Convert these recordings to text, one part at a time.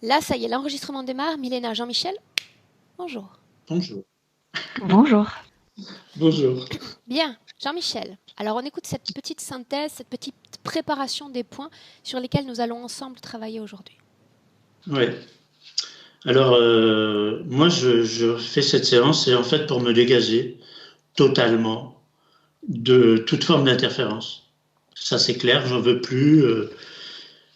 Là, ça y est, l'enregistrement démarre. Milena, Jean-Michel, bonjour. Bonjour. Bonjour. Bonjour. Bien, Jean-Michel. Alors, on écoute cette petite synthèse, cette petite préparation des points sur lesquels nous allons ensemble travailler aujourd'hui. Ouais. Alors, moi, je fais cette séance, c'est en fait pour me dégager totalement de toute forme d'interférence. Ça, c'est clair, j'en veux plus.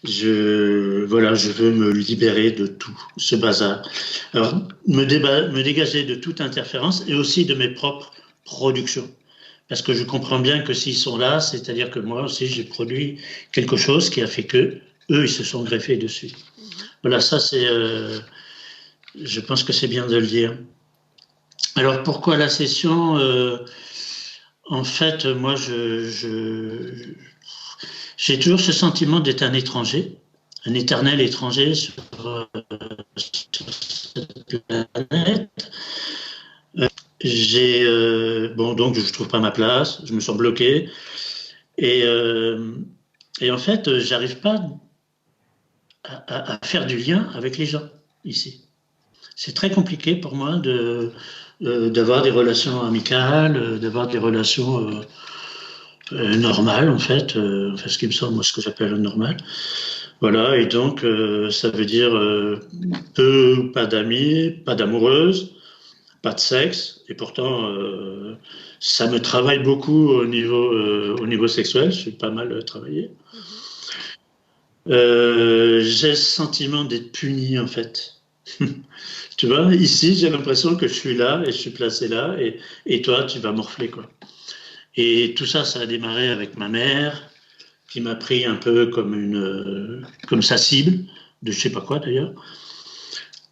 Voilà, je veux me libérer de tout ce bazar. Alors, me dégager de toute interférence et aussi de mes propres productions. Parce que je comprends bien que s'ils sont là, c'est-à-dire que moi aussi, j'ai produit quelque chose qui a fait que eux, ils se sont greffés dessus. Voilà, ça, je pense que c'est bien de le dire. Alors, pourquoi la session En fait, moi, j'ai toujours ce sentiment d'être un étranger, un éternel étranger sur cette planète. Bon, donc je trouve pas ma place, je me sens bloqué, et, euh, et en fait, j'arrive pas à faire du lien avec les gens ici. C'est très compliqué pour moi d'avoir des relations amicales, d'avoir des relations normales en fait, enfin ce qui me semble, moi ce que j'appelle normal. Voilà, et donc ça veut dire peu ou pas d'amis, pas d'amoureuses, pas de sexe, et pourtant ça me travaille beaucoup au niveau sexuel, je suis pas mal travaillé. J'ai le sentiment d'être puni en fait. Tu vois, ici j'ai l'impression que je suis là et je suis placé là et toi tu vas morfler quoi. Et tout ça, ça a démarré avec ma mère qui m'a pris un peu comme sa cible de je sais pas quoi d'ailleurs.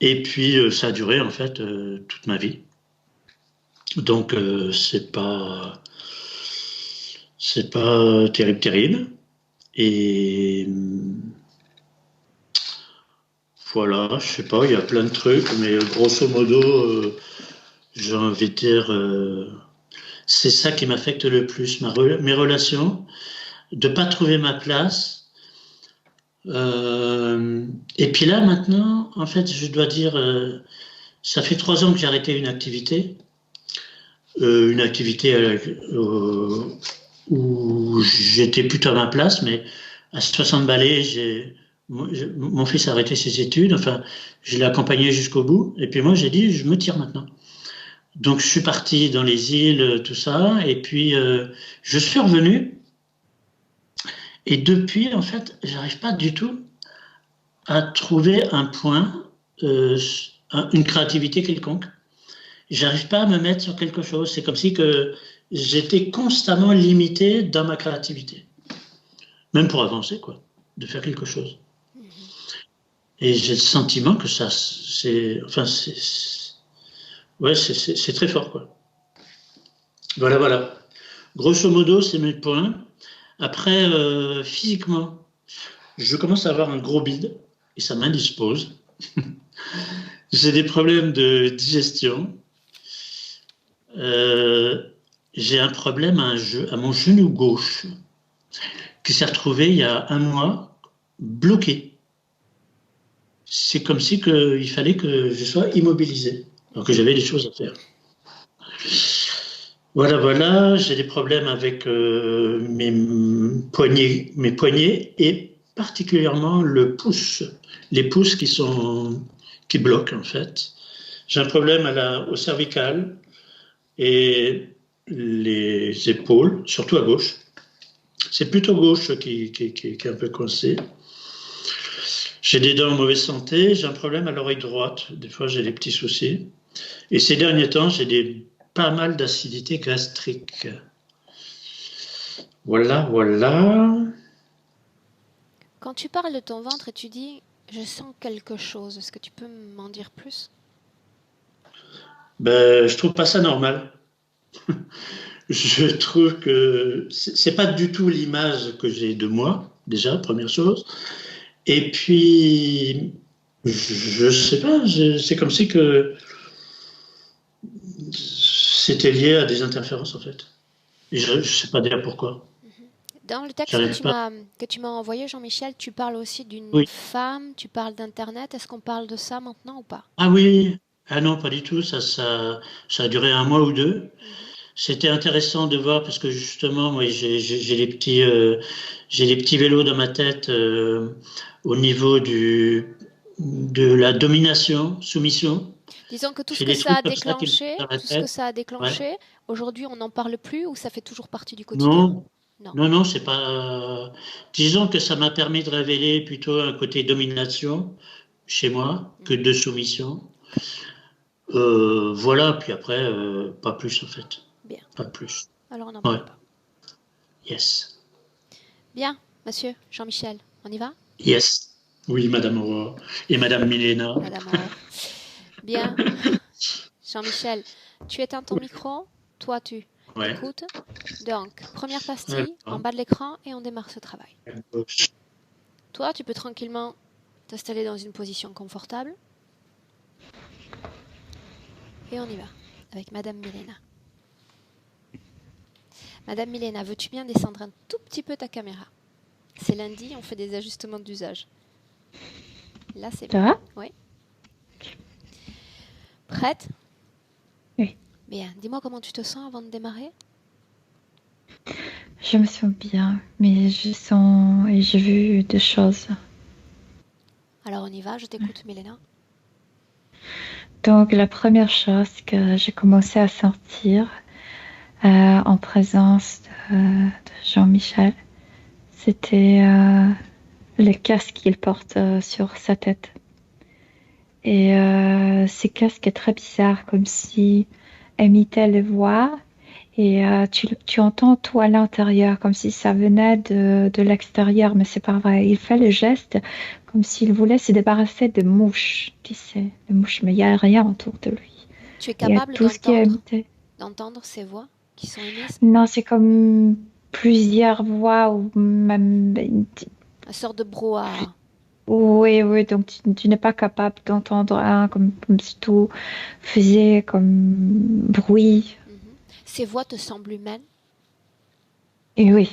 Et puis ça a duré en fait toute ma vie. Donc c'est pas terrible terrible. Et voilà, je sais pas, il y a plein de trucs, mais grosso modo, j'ai envie de dire, c'est ça qui m'affecte le plus, mes relations, de pas trouver ma place. Et puis là, maintenant, en fait, je dois dire, ça fait 3 ans que j'ai arrêté une activité où j'étais plutôt à ma place, mais à 60 balais, mon fils a arrêté ses études, enfin, je l'ai accompagné jusqu'au bout, et puis moi j'ai dit, je me tire maintenant. Donc je suis parti dans les îles, tout ça, et puis je suis revenu, et depuis, en fait, j'arrive pas du tout à trouver un point, une créativité quelconque. J'arrive pas à me mettre sur quelque chose. C'est comme si que j'étais constamment limité dans ma créativité, même pour avancer, quoi, de faire quelque chose. Et j'ai le sentiment que ça, enfin, ouais, c'est très fort, quoi. Voilà, voilà. Grosso modo, c'est mes points. Après, physiquement, je commence à avoir un gros bide et ça m'indispose. J'ai des problèmes de digestion. Euh, j'ai un problème à mon genou gauche qui s'est retrouvé il y a un mois bloqué. C'est comme si il fallait que je sois immobilisé, alors que j'avais des choses à faire. Voilà, voilà, j'ai des problèmes avec mes poignets et particulièrement le pouce, les pouces qui bloquent en fait. J'ai un problème au cervical et les épaules, surtout à gauche. C'est plutôt gauche qui est un peu coincé. J'ai des dents en mauvaise santé, j'ai un problème à l'oreille droite. Des fois, j'ai des petits soucis. Et ces derniers temps, pas mal d'acidité gastrique. Voilà, voilà. Quand tu parles de ton ventre et tu dis je sens quelque chose, est-ce que tu peux m'en dire plus? Ben, je trouve pas ça normal. Je trouve que c'est pas du tout l'image que j'ai de moi, déjà, première chose. Et puis, je sais pas, c'est comme si que c'était lié à des interférences, en fait. Et je sais pas dire pourquoi. Dans le texte J'arrive pas. que tu m'as envoyé, Jean-Michel, tu parles aussi d'une Oui. femme, tu parles d'Internet. Est-ce qu'on parle de ça maintenant ou pas? Ah oui. Ah non, pas du tout. Ça a duré un mois ou deux. Mhm. C'était intéressant de voir parce que justement, moi, j'ai les petits vélos dans ma tête au niveau de la domination, soumission. Disons que J'ai des trucs comme ça qui me passent dans la tout ce que tête. ça a Ouais. déclenché, aujourd'hui on n'en parle plus ou ça fait toujours partie du quotidien? Non, Non. non, non, c'est pas. Disons que ça m'a permis de révéler plutôt un côté domination chez moi que Mhm. de soumission. Voilà, puis après, pas plus en fait. Bien. Pas plus. Alors on n'en Ouais, parle pas. yes. Bien, monsieur Jean-Michel, on y va? Yes. Oui, Madame Aurore. Et Madame Milena. Madame Aurore. Bien. Jean-Michel, tu éteins ton micro, toi tu Ouais. écoutes. Donc, première pastille en Alors, bas de l'écran et on démarre ce travail. à gauche. Toi, tu peux tranquillement t'installer dans une position confortable et on y va avec Madame Milena. Madame Milena, veux-tu bien descendre un tout petit peu ta caméra? C'est lundi, on fait des ajustements d'usage. Là, c'est Ça bon. va? Oui. Prête? Oui. Bien. Dis-moi comment tu te sens avant de démarrer? Je me sens bien, mais je sens et j'ai vu des choses. Alors on y va, je t'écoute, Milena. Donc la première chose que j'ai commencé à sentir en présence de Jean-Michel, c'était le casque qu'il porte sur sa tête. Et ce casque est très bizarre, comme si imitait les voix. Et tu entends tout à l'intérieur, comme si ça venait de l'extérieur, mais c'est pas vrai. Il fait le geste comme s'il voulait se débarrasser des mouches, tu sais, des mouches, mais il n'y a rien autour de lui. Tu es Il y a capable tout ce qui est imité. d'entendre ces voix qui sont émises? Non, c'est comme plusieurs voix ou même... Une sorte de brouhaha. Oui, oui, donc tu n'es pas capable d'entendre un comme si tout faisait comme bruit. Mhm. Ces voix te semblent humaines? Et oui.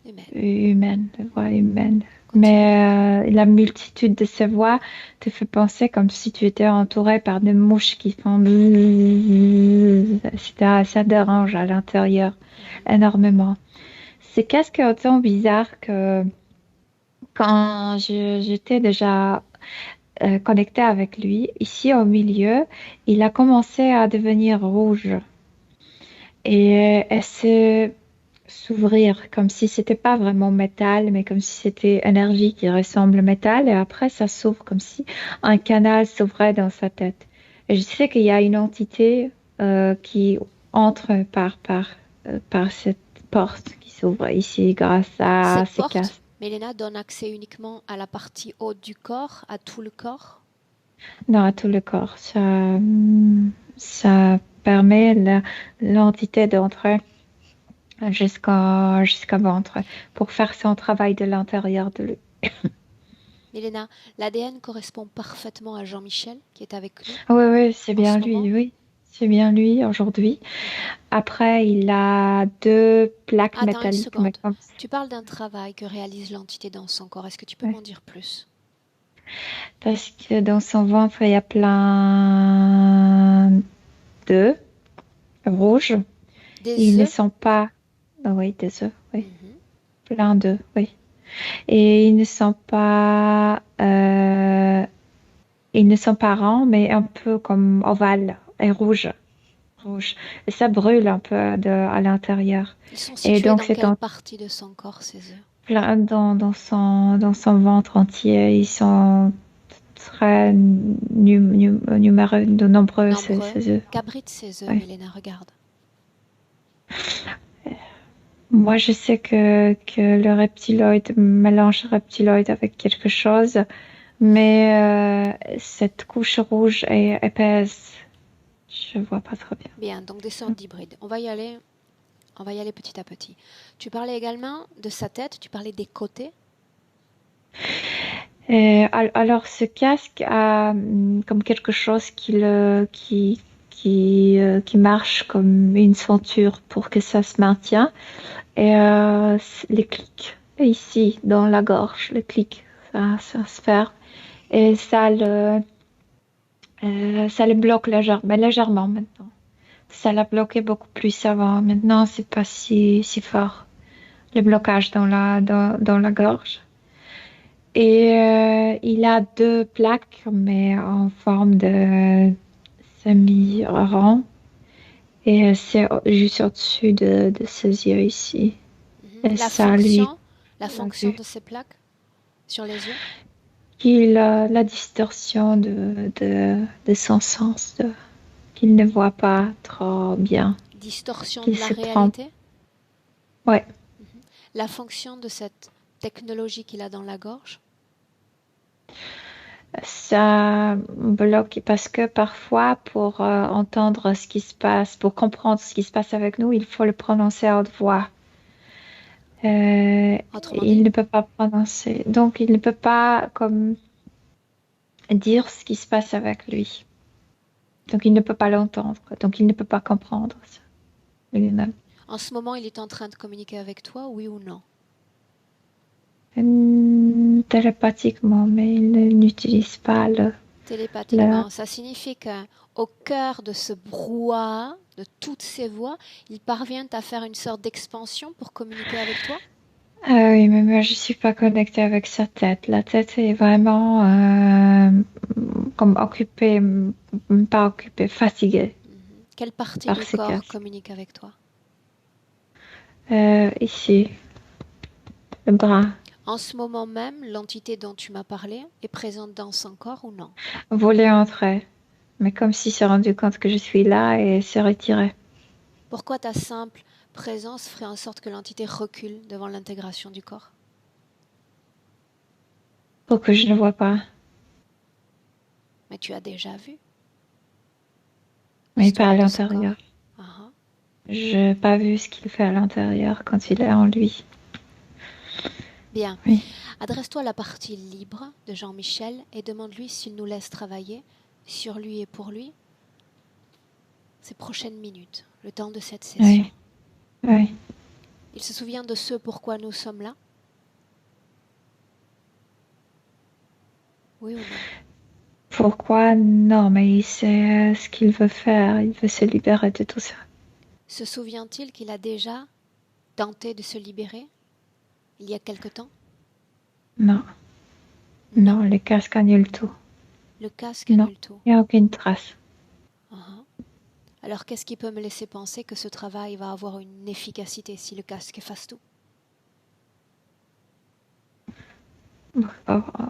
Humaines. Humaine, voix humaine. Continue. Mais la multitude de ces voix te fait penser comme si tu étais entouré par des mouches qui font bzzz. Ça dérange à l'intérieur énormément. C'est qu'est-ce autant bizarre que quand j'étais déjà connectée avec lui, ici au milieu, il a commencé à devenir rouge et s'ouvrir comme si c'était pas vraiment métal, mais comme si c'était énergie qui ressemble au métal. Et après, ça s'ouvre comme si un canal s'ouvrait dans sa tête. Et je sais qu'il y a une entité qui entre par cette porte qui s'ouvre ici grâce à Cette ces porte, casques. Milena, donne accès uniquement à la partie haute du corps, à tout le corps? Non, à tout le corps. Ça permet l'entité d'entrer jusqu'à ventre pour faire son travail de l'intérieur de lui. Milena, l'ADN correspond parfaitement à Jean-Michel qui est avec nous Oui, oui, c'est en bien ce moment. lui, oui. C'est bien lui aujourd'hui. Après, il a deux plaques Attends une métalliques, mais seconde. comme Tu parles d'un travail que réalise l'entité dans son corps. Est-ce que tu peux ouais. m'en dire plus? Parce que dans son ventre, il y a plein d'œufs rouges. Ils Des ne œufs? sont pas, ah oui, des œufs, oui, Mhm. plein d'œufs, oui. Et ils ne sont pas ronds, mais un peu comme ovales et rouges. Rouge. Et ça brûle un peu à l'intérieur. Ils sont Et situés donc, dans c'est quelle en partie de son corps, ces œufs? plein dans son ventre entier. Ils sont très de nombreux, Nombreux. ces œufs. Qu'abritent ces œufs, Ouais. Milena? Regarde. Moi, je sais que le reptiloïde mélange reptiloïde avec quelque chose, mais cette couche rouge est épaisse. Je vois pas très bien. Bien, donc des sortes d'hybrides. On va y aller petit à petit. Tu parlais également de sa tête, tu parlais des côtés. Alors, ce casque a comme quelque chose qui marche comme une ceinture pour que ça se maintienne. Et les clics ici, dans la gorge, les clics, ça se ferme. Et ça le bloque légèrement maintenant. Ça l'a bloqué beaucoup plus avant. Maintenant, c'est pas si fort, le blocage dans la gorge. Et il a deux plaques, mais en forme de semi-rond. Et c'est juste au-dessus de ses yeux ici. Et ça lui La fonction de ces plaques sur les yeux? qu'il a la distorsion de son sens, qu'il ne voit pas trop bien, Distorsion qu'il de la se trompe. réalité? Ouais, La fonction de cette technologie qu'il a dans la gorge? ça bloque parce que parfois, pour entendre ce qui se passe, pour comprendre ce qui se passe avec nous, il faut le prononcer à haute voix. Autrement Il dit? ne peut pas prononcer, donc il ne peut pas comme dire ce qui se passe avec lui. Donc il ne peut pas l'entendre, donc il ne peut pas comprendre ça lui-même. En ce moment, il est en train de communiquer avec toi, oui ou non? Télépathiquement, mais il n'utilise pas le... Télépathiquement, ça signifie qu'au cœur de ce brouhaha, de toutes ces voix, ils parviennent à faire une sorte d'expansion pour communiquer avec toi? Ah oui, mais moi je suis pas connectée avec sa tête. La tête est vraiment comme occupée, pas occupée, fatiguée Quelle partie par du ses corps casques. communique avec toi? Ici, le bras, En ce moment même, l'entité dont tu m'as parlé est présente dans son corps ou non? voler entrer, mais comme s'il s'est rendu compte que je suis là et s'est retiré. Pourquoi ta simple présence ferait en sorte que l'entité recule devant l'intégration du corps? Pour que je ne vois pas, Mais tu as déjà vu mais pas à l'histoire de ce l'intérieur. corps. Ah, Je n'ai pas vu ce qu'il fait à l'intérieur quand il est en lui. bien. Oui. Adresse-toi à la partie libre de Jean-Michel et demande-lui s'il nous laisse travailler sur lui et pour lui ces prochaines minutes, le temps de cette session. Oui, oui. Il se souvient de ce pourquoi nous sommes là? Oui ou non? Pourquoi? Non, mais il sait ce qu'il veut faire. Il veut se libérer de tout ça. Se souvient-il qu'il a déjà tenté de se libérer il y a quelque temps? Non, non, les casques annulent tout. Le casque Non, annule tout. il n'y a aucune trace. Alors qu'est-ce qui peut me laisser penser que ce travail va avoir une efficacité si le casque efface tout?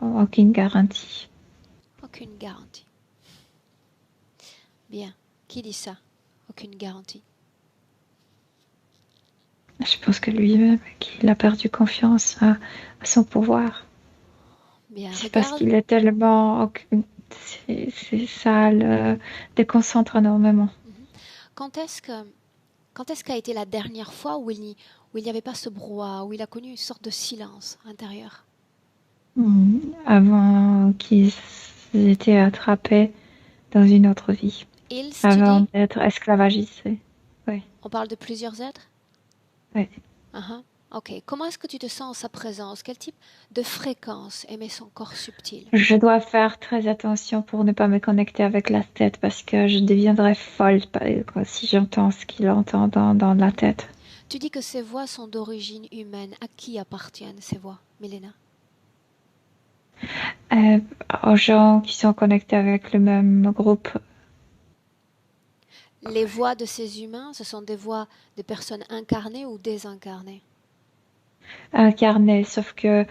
Aucune garantie. Aucune garantie. Bien. Qui dit ça? Aucune garantie. Je pense que lui-même, qu'il a perdu confiance à son pouvoir. Bien, C'est parce regarde. qu'il est tellement... C'est ça le déconcentre énormément. Quand est-ce qu'a été la dernière fois où il n'y avait pas ce brouhaha, où il a connu une sorte de silence intérieur? Avant qu'ils aient été attrapés dans une autre vie. Ils, tu Avant dis? d'être esclavagisés. Oui, On parle de plusieurs êtres? oui. Ok. Comment est-ce que tu te sens en sa présence? Quel type de fréquence émet son corps subtil? Je dois faire très attention pour ne pas me connecter avec la tête parce que je deviendrai folle si j'entends ce qu'il entend dans la tête. Tu dis que ces voix sont d'origine humaine. À qui appartiennent ces voix, Milena? Aux gens qui sont connectés avec le même groupe. Les voix de ces humains, ce sont des voix de personnes incarnées ou désincarnées? Incarnés, sauf que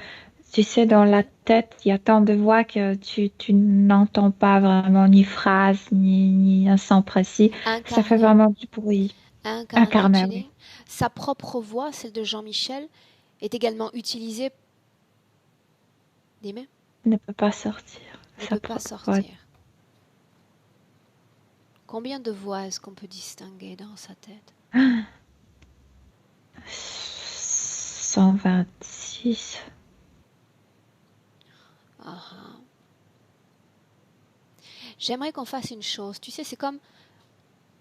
tu sais, dans la tête, il y a tant de voix que tu n'entends pas vraiment ni phrase, ni un son précis. Ça fait Incarnées. vraiment du bruit. Incarné, Incarné, tu oui. dis. Sa propre voix, celle de Jean-Michel, est également utilisée. Dis-moi. Ne peut pas sortir. Ne Sa peut pas propre voix. sortir. Combien de voix est-ce qu'on peut distinguer dans sa tête? 126. J'aimerais qu'on fasse une chose. Tu sais, c'est comme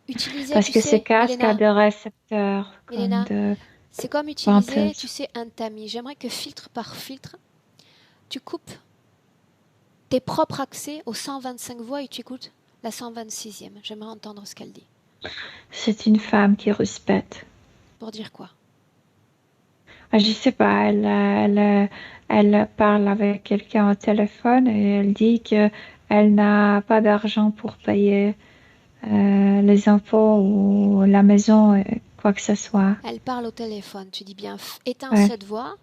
Utiliser, Parce tu que ce sais, casque a Milena, des récepteurs comme Milena, de c'est comme utiliser, tu venteuse. sais, un tamis. J'aimerais que filtre par filtre, tu coupes tes propres accès aux 125 voix et tu écoutes la 126e. J'aimerais entendre ce qu'elle dit. C'est une femme qui rouspète. Pour dire quoi? Ah, je sais pas, elle parle avec quelqu'un au téléphone et elle dit que elle n'a pas d'argent pour payer les impôts ou la maison, quoi que ce soit. Elle parle au téléphone. Tu dis bien, éteins Ouais. cette voix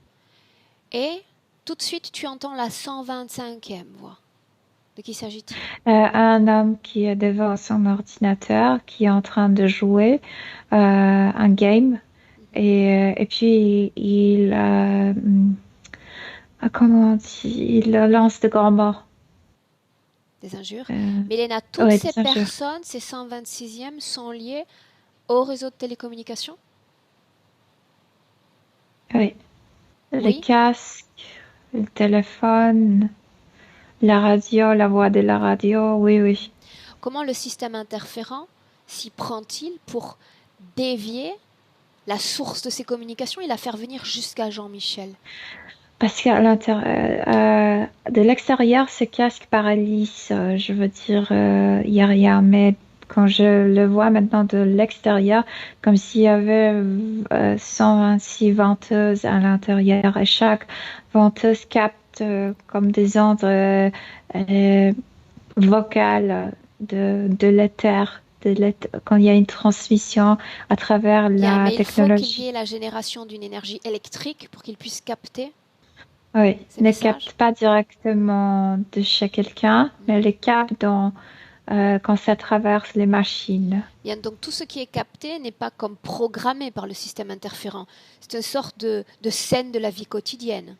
et tout de suite tu entends la 125e voix. De qui s'agit-il? Un homme qui est devant son ordinateur, qui est en train de jouer un game, et puis comment on dit, il lance de grands mots. Des injures. Euh, Milena, toutes ouais, ces des injures. personnes, ces 126e, sont liées au réseau de télécommunications? Oui. Les Oui. casques, le téléphone, la radio, la voix de la radio, oui, oui. Comment le système interférent s'y prend-il pour dévier la source de ces communications et la faire venir jusqu'à Jean-Michel? Parce qu'à de l'extérieur, ce casque paralyse. Je veux dire, il n'y a rien. Mais quand je le vois maintenant de l'extérieur, comme s'il y avait 126 venteuses à l'intérieur et chaque venteuse capte comme des ondes euh, vocales de l'éther. Quand il y a une transmission à travers Bien, la mais il faut qu'il y technologie. ait la génération d'une énergie électrique pour qu'il puisse capter Oui, ces ne messages. capte pas directement de chez quelqu'un, mais les capte quand ça traverse les machines. Bien, donc tout ce qui est capté n'est pas comme programmé par le système interférent. C'est une sorte de scène de la vie quotidienne.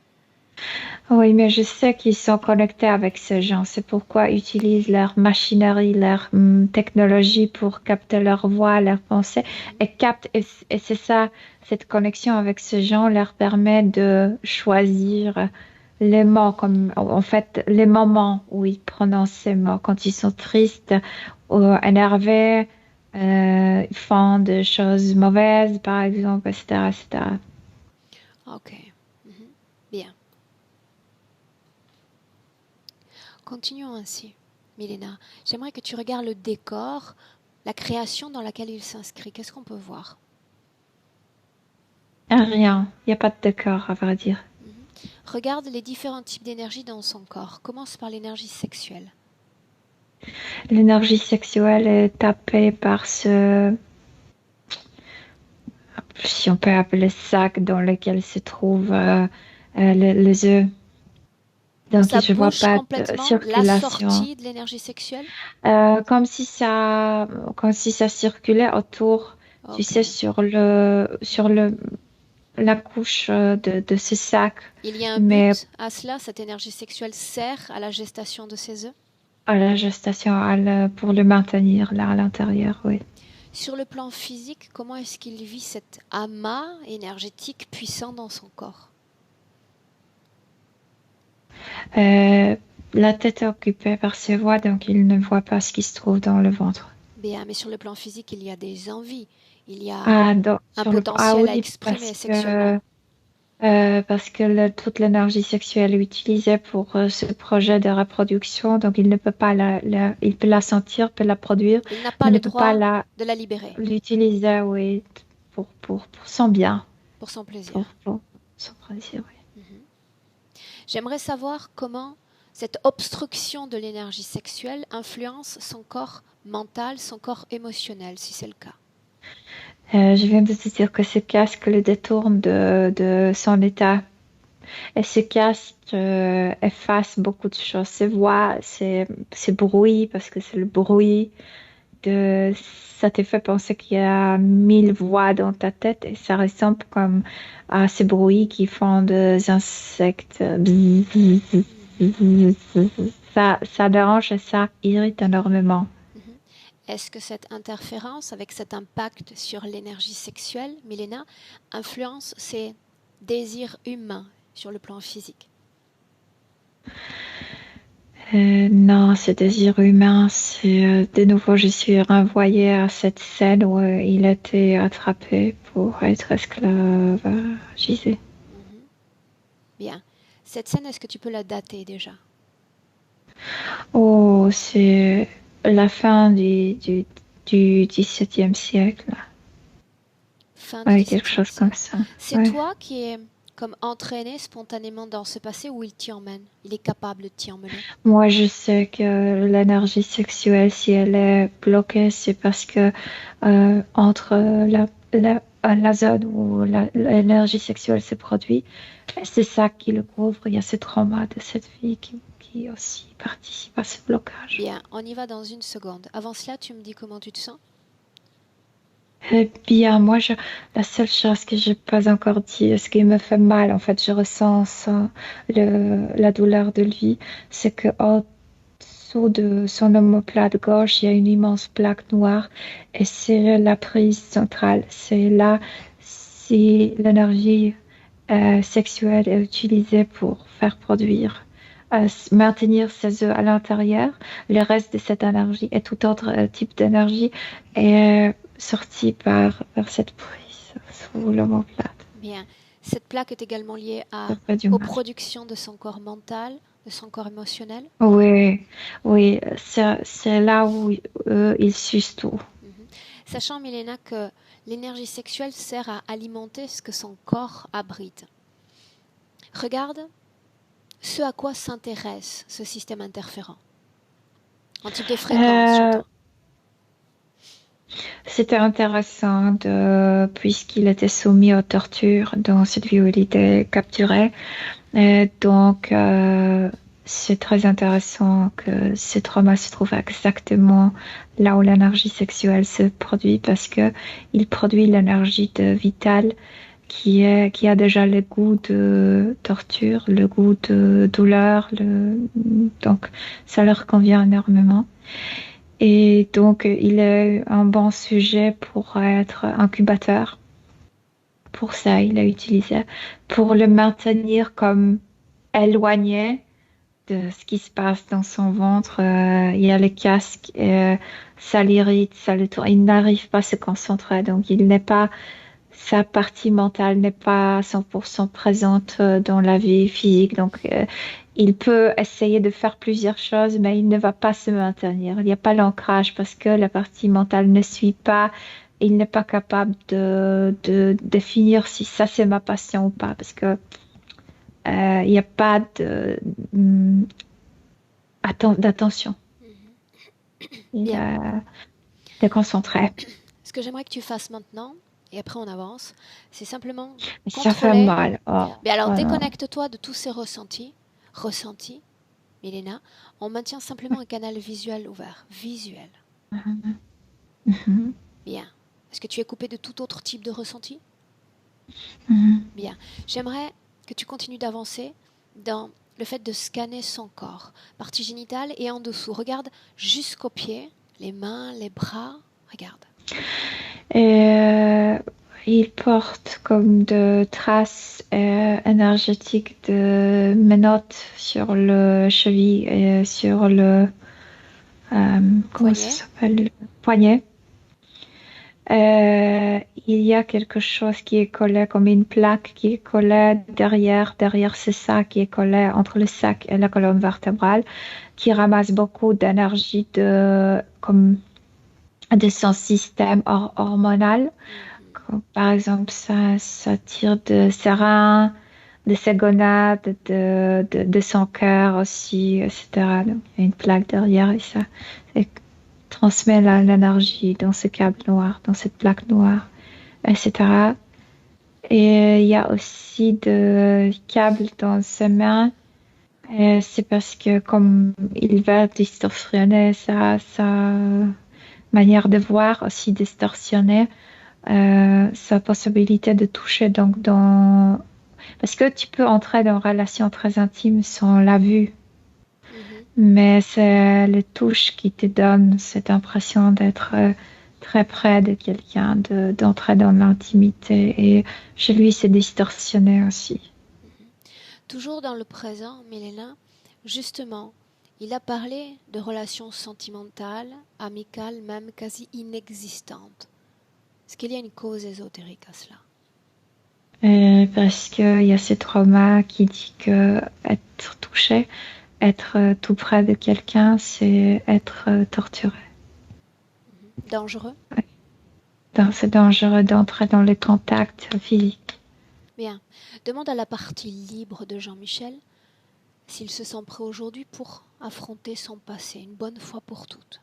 Oui, mais je sais qu'ils sont connectés avec ces gens. C'est pourquoi ils utilisent leur machinerie, leur technologie pour capter leur voix, leurs pensées et c'est ça, cette connexion avec ces gens leur permet de choisir les mots, comme en fait les moments où ils prononcent ces mots. Quand ils sont tristes ou énervés, ils font des choses mauvaises, par exemple, etc., etc. Ok. Mhm. Bien. Continuons ainsi, Milena. J'aimerais que tu regardes le décor, la création dans laquelle il s'inscrit. Qu'est-ce qu'on peut voir? Rien, il n'y a pas de décor, à vrai dire. Regarde les différents types d'énergie dans son corps. Commence par l'énergie sexuelle. L'énergie sexuelle est tapée par si on peut appeler sac dans lequel se trouvent les œufs. Donc Donc, ça je vois bouge pas de complètement la circulation. sortie de l'énergie sexuelle? Comme si ça circulait autour, tu Ok. sais, la couche de ce sac, Il y a un mais but à cela? Cette énergie sexuelle sert à la gestation de ces œufs? à la gestation, pour le maintenir là à l'intérieur, oui. Sur le plan physique, comment est-ce qu'il vit cet amas énergétique puissant dans son corps? Euh, la tête est occupée par ses voix, donc il ne voit pas ce qui se trouve dans le ventre. Bien, mais sur le plan physique, il y a des envies, il y a un Ah potentiel à oui, exprimer sexuellement. parce que toute l'énergie sexuelle est utilisée pour ce projet de reproduction, donc il ne peut pas il peut la sentir, peut la produire, Il n'a pas mais ne le peut pas droit de la libérer l'utiliser, oui, pour son bien, pour son plaisir. pour son plaisir, oui. J'aimerais savoir comment cette obstruction de l'énergie sexuelle influence son corps mental, son corps émotionnel, si c'est le cas. Je viens de te dire que ce casque le détourne de son état. Et ce casque efface beaucoup de choses. Ses voix, ses bruits, parce que c'est le bruit de... Ça te fait penser qu'il y a 1000 voix dans ta tête et ça ressemble comme à ces bruits qui font des insectes. Ça dérange et ça irrite énormément. Est-ce que cette interférence, avec cet impact sur l'énergie sexuelle, Milena, influence ses désirs humains sur le plan physique? Non, c'est désir humain. C'est de nouveau, je suis renvoyée à cette scène où il a été attrapé pour être esclavagisé. Mhm. Bien. Cette scène, est-ce que tu peux la dater déjà? Oh, c'est la fin du XVIIe siècle. Fin du Ouais, quelque XVIIe chose comme siècle. ça. C'est Ouais. toi qui es comme entraîné spontanément dans ce passé ou il t'y emmène? Il est capable de t'y emmener? Moi, je sais que l'énergie sexuelle, si elle est bloquée, c'est parce que entre la zone où l'énergie sexuelle se produit, c'est ça qui le couvre. Il y a ce trauma de cette vie qui aussi participe à ce blocage. Bien, on y va dans une seconde. Avant cela, tu me dis comment tu te sens? Eh bien, moi, la seule chose que je n'ai pas encore dit, ce qui me fait mal, en fait, je ressens ça, la douleur de lui, c'est que dessous de son omoplate gauche, il y a une immense plaque noire et c'est la prise centrale. C'est là si l'énergie sexuelle est utilisée pour faire produire, maintenir ses œufs à l'intérieur. Le reste de cette énergie et tout autre type d'énergie est sorti vers cette prise sous l'omoplate. Bien. Cette plaque est également liée Ça fait du aux mal. productions de son corps mental, de son corps émotionnel. Oui, oui, c'est là où il suce tout. Mhm. Sachant, Milena, que l'énergie sexuelle sert à alimenter ce que son corps abrite. Regarde ce à quoi s'intéresse ce système interférent. En type de fréquence, Euh, j'entends. C'était intéressant puisqu'il était soumis aux tortures dans cette vie où il était capturé. Donc, c'est très intéressant que ce trauma se trouve exactement là où l'énergie sexuelle se produit parce que il produit l'énergie vitale qui a déjà le goût de torture, le goût de douleur. Donc, ça leur convient énormément. Et donc, il est un bon sujet pour être incubateur. Pour ça, il a utilisé pour le maintenir comme éloigné de ce qui se passe dans son ventre. Il y a le casque, ça l'irrite, ça le tourne. Il n'arrive pas à se concentrer, donc il n'est pas, sa partie mentale n'est pas à 100% présente dans la vie physique. Donc, il peut essayer de faire plusieurs choses, mais il ne va pas se maintenir. Il n'y a pas l'ancrage parce que la partie mentale ne suit pas. Il n'est pas capable de définir si ça c'est ma passion ou pas parce que il n'y a pas d'attention. Il Bien. est concentré. Ce que j'aimerais que tu fasses maintenant, et après on avance, c'est simplement Mais ça fait contrôler. mal. Oh, Mais alors oh non. déconnecte-toi de tous ces ressentis, Milena. On maintient simplement un canal visuel ouvert. Visuel. Mhm, Bien. Est-ce que tu es coupé de tout autre type de ressenti? mhm. Bien. J'aimerais que tu continues d'avancer dans le fait de scanner son corps, partie génitale et en dessous. Regarde jusqu'aux pieds, les mains, les bras. Regarde. Et il porte comme de traces énergétiques de menottes sur le cheville et sur le comment ça Poignet. s'appelle, le poignet. Il y a quelque chose qui est collé comme une plaque qui est collée derrière ce sac qui est collé entre le sac et la colonne vertébrale, qui ramasse beaucoup d'énergie comme de son système hormonal. Comme, par exemple, ça tire de ses reins, de ses gonades, de son cœur aussi, etc. Donc, il y a une plaque derrière et ça transmet l'énergie dans ce câble noir, dans cette plaque noire, etc. Et il y a aussi des câbles dans ses mains. Et c'est parce que comme il va distorsionner sa manière de voir, aussi distorsionner sa possibilité de toucher donc parce que tu peux entrer dans une relation très intime sans la vue. Mais c'est les touches qui te donnent cette impression d'être très près de quelqu'un, d'entrer dans l'intimité. Et chez lui, c'est distorsionné aussi. Toujours dans le présent, Milena, justement, Il a parlé de relations sentimentales, amicales, même quasi inexistantes. Est-ce qu'il y a une cause ésotérique à cela? Parce qu'il y a ce trauma qui dit que être touché, être tout près de quelqu'un, c'est être torturé. Dangereux? C'est dangereux d'entrer dans le contact physique. Bien. Demande à la partie libre de Jean-Michel s'il se sent prêt aujourd'hui pour affronter son passé, une bonne fois pour toutes.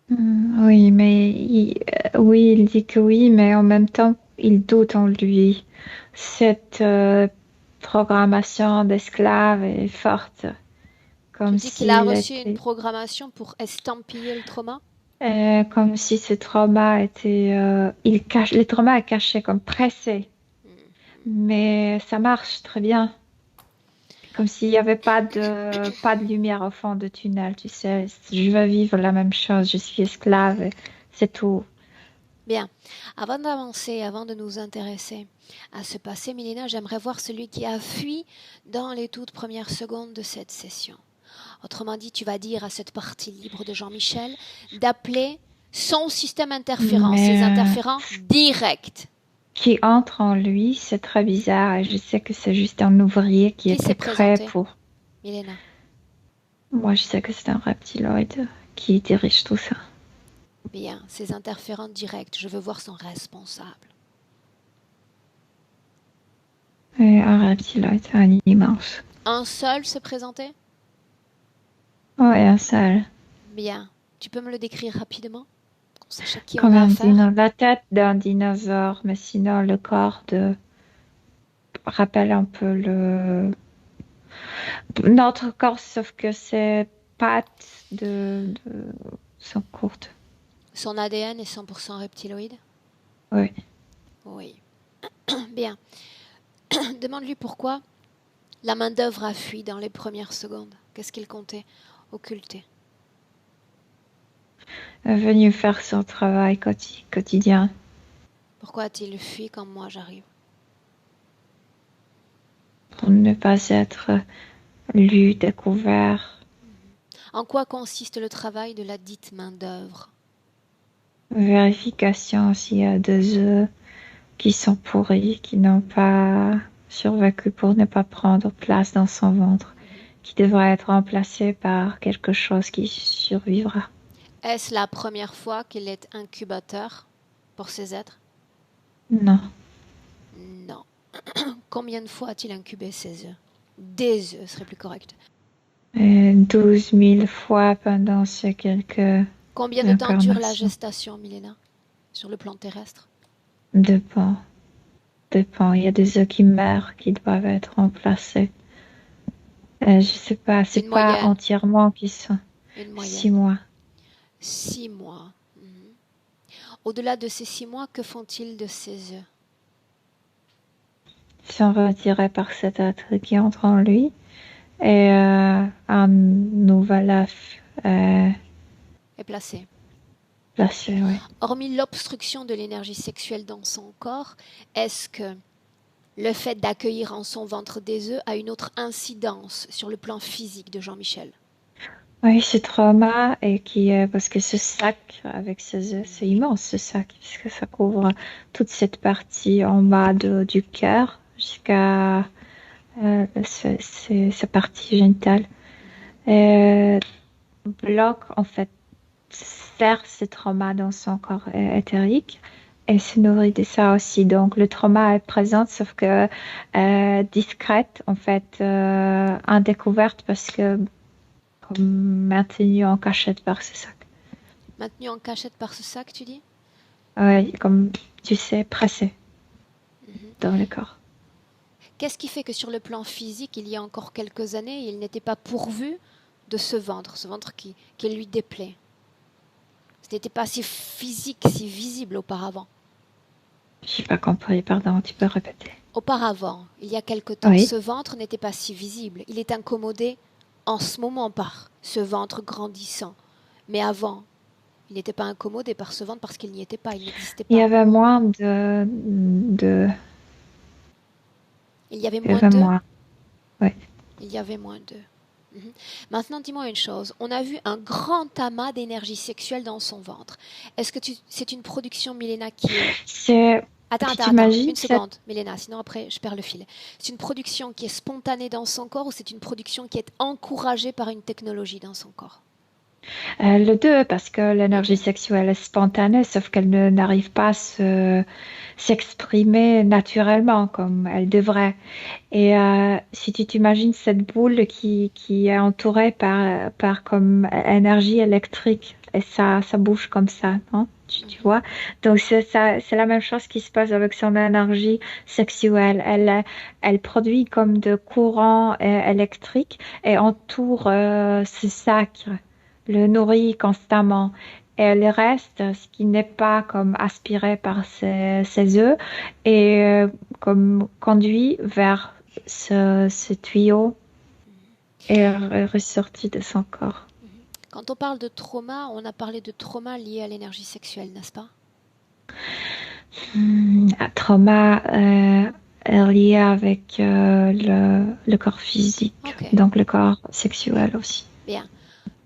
Oui, mais oui, il dit que oui, mais en même temps, il doute en lui. Cette programmation d'esclave est forte, Tu comme dis qu'il a s'il reçu une était, programmation pour estampiller le trauma? comme si ce trauma était, il cache, le trauma est caché comme pressé, mais ça marche très bien. Comme s'il n'y avait pas de lumière au fond du tunnel, tu sais. Je veux vivre la même chose, je suis esclave, c'est tout. Bien. Avant d'avancer, avant de nous intéresser à ce passé, Milena, j'aimerais voir celui qui a fui dans les toutes premières secondes de cette session. Autrement dit, tu vas dire à cette partie libre de Jean-Michel d'appeler son système interférent, ses Mais interférents directs. qui entre en lui, c'est très bizarre. Et je sais que c'est juste un ouvrier qui Qui s'est était prêt présenté, pour. Milena? Moi, je sais que c'est un reptiloïde qui dirige tout ça. Bien, ses interférents directs, je veux voir son responsable. Et un reptiloïde, un immense. Un seul se présentait? Ouais, un seul. Bien. Tu peux me le décrire rapidement? Qu'on sache à qui on Comme a un affaire? la tête d'un dinosaure, mais sinon le corps de rappelle un peu notre corps, sauf que ses pattes sont courtes. Son ADN est 100% reptiloïde? Oui. Oui. Bien. Demande-lui pourquoi la main-d'œuvre a fui dans les premières secondes. Qu'est-ce qu'il comptait occulter? Venu faire son travail quotidien. Pourquoi a-t-il fui quand moi j'arrive? Pour ne pas être lu, découvert. En quoi consiste le travail de la dite main-d'œuvre? Vérification s'il y a des œufs qui sont pourris, qui n'ont pas survécu pour ne pas prendre place dans son ventre, qui devrait être remplacé par quelque chose qui survivra. Est-ce la première fois qu'il est incubateur pour ces êtres? Non. Non. Combien de fois a-t-il incubé ces œufs? Des œufs serait plus correct. 12 000 fois pendant ces quelques Combien de temps dure la incarnations. gestation, Milena, sur le plan terrestre? Dépend. Il y a des œufs qui meurent, qui doivent être remplacés. Je sais pas, c'est Une pas moyenne. entièrement qui sont Une moyenne. 6 mois. 6 mois. Au-delà de ces 6 mois, que font-ils de ces œufs? Ils sont retirés par cet être qui entre en lui. Et un nouvel œuf Est placé. placé, oui. Hormis l'obstruction de l'énergie sexuelle dans son corps, est-ce que le fait d'accueillir en son ventre des œufs a une autre incidence sur le plan physique de Jean-Michel? Oui, ce trauma et parce que ce sac avec ces œufs, c'est immense ce sac, puisque ça couvre toute cette partie en bas du cœur jusqu'à sa partie génitale. Bloque en fait, serre ce trauma dans son corps éthérique. Et se nourrit de ça aussi. Donc, le trauma est présent, sauf que discrète, en fait, indécouverte parce que maintenue en cachette par ce sac. Maintenu en cachette par ce sac, tu dis? Oui, comme tu sais, pressé dans le corps. Qu'est-ce qui fait que sur le plan physique, il y a encore quelques années, il n'était pas pourvu de ce ventre qui lui déplaît? Ce n'était pas si physique, si visible auparavant. Je n'ai pas compris, pardon, tu peux répéter. Auparavant, il y a quelque temps, Oui. ce ventre n'était pas si visible. Il est incommodé en ce moment par ce ventre grandissant. Mais avant, il n'était pas incommodé par ce ventre parce qu'il n'y était pas, il n'existait pas. Il y avait moins Il y avait Il y avait moins. Oui. Il y avait moins d'eux. Mhm. Maintenant, dis-moi une chose. On a vu un grand amas d'énergie sexuelle dans son ventre. Est-ce que c'est une production, Milena, qui est... C'est, Attends, tu attends, attends. t'imagines Une cette... seconde, Milena, sinon après, je perds le fil. C'est une production qui est spontanée dans son corps ou c'est une production qui est encouragée par une technologie dans son corps? Le deux, parce que Les l'énergie deux. sexuelle est spontanée, sauf qu'elle n'arrive pas à s'exprimer naturellement comme elle devrait. Et si tu t'imagines cette boule qui est entourée par comme énergie électrique, et ça bouge comme ça, non? Tu Mhm. vois? Donc c'est ça, c'est la même chose qui se passe avec son énergie sexuelle. Elle produit comme de courants électriques et entoure ce sacre, le nourrit constamment. Et le reste, ce qui n'est pas comme aspiré par ses œufs, est comme conduit vers ce tuyau est ressorti de son corps. Mhm. Quand on parle de trauma, on a parlé de trauma lié à l'énergie sexuelle, n'est-ce pas? Un trauma est lié avec le corps physique, Ok, donc le corps sexuel aussi. bien.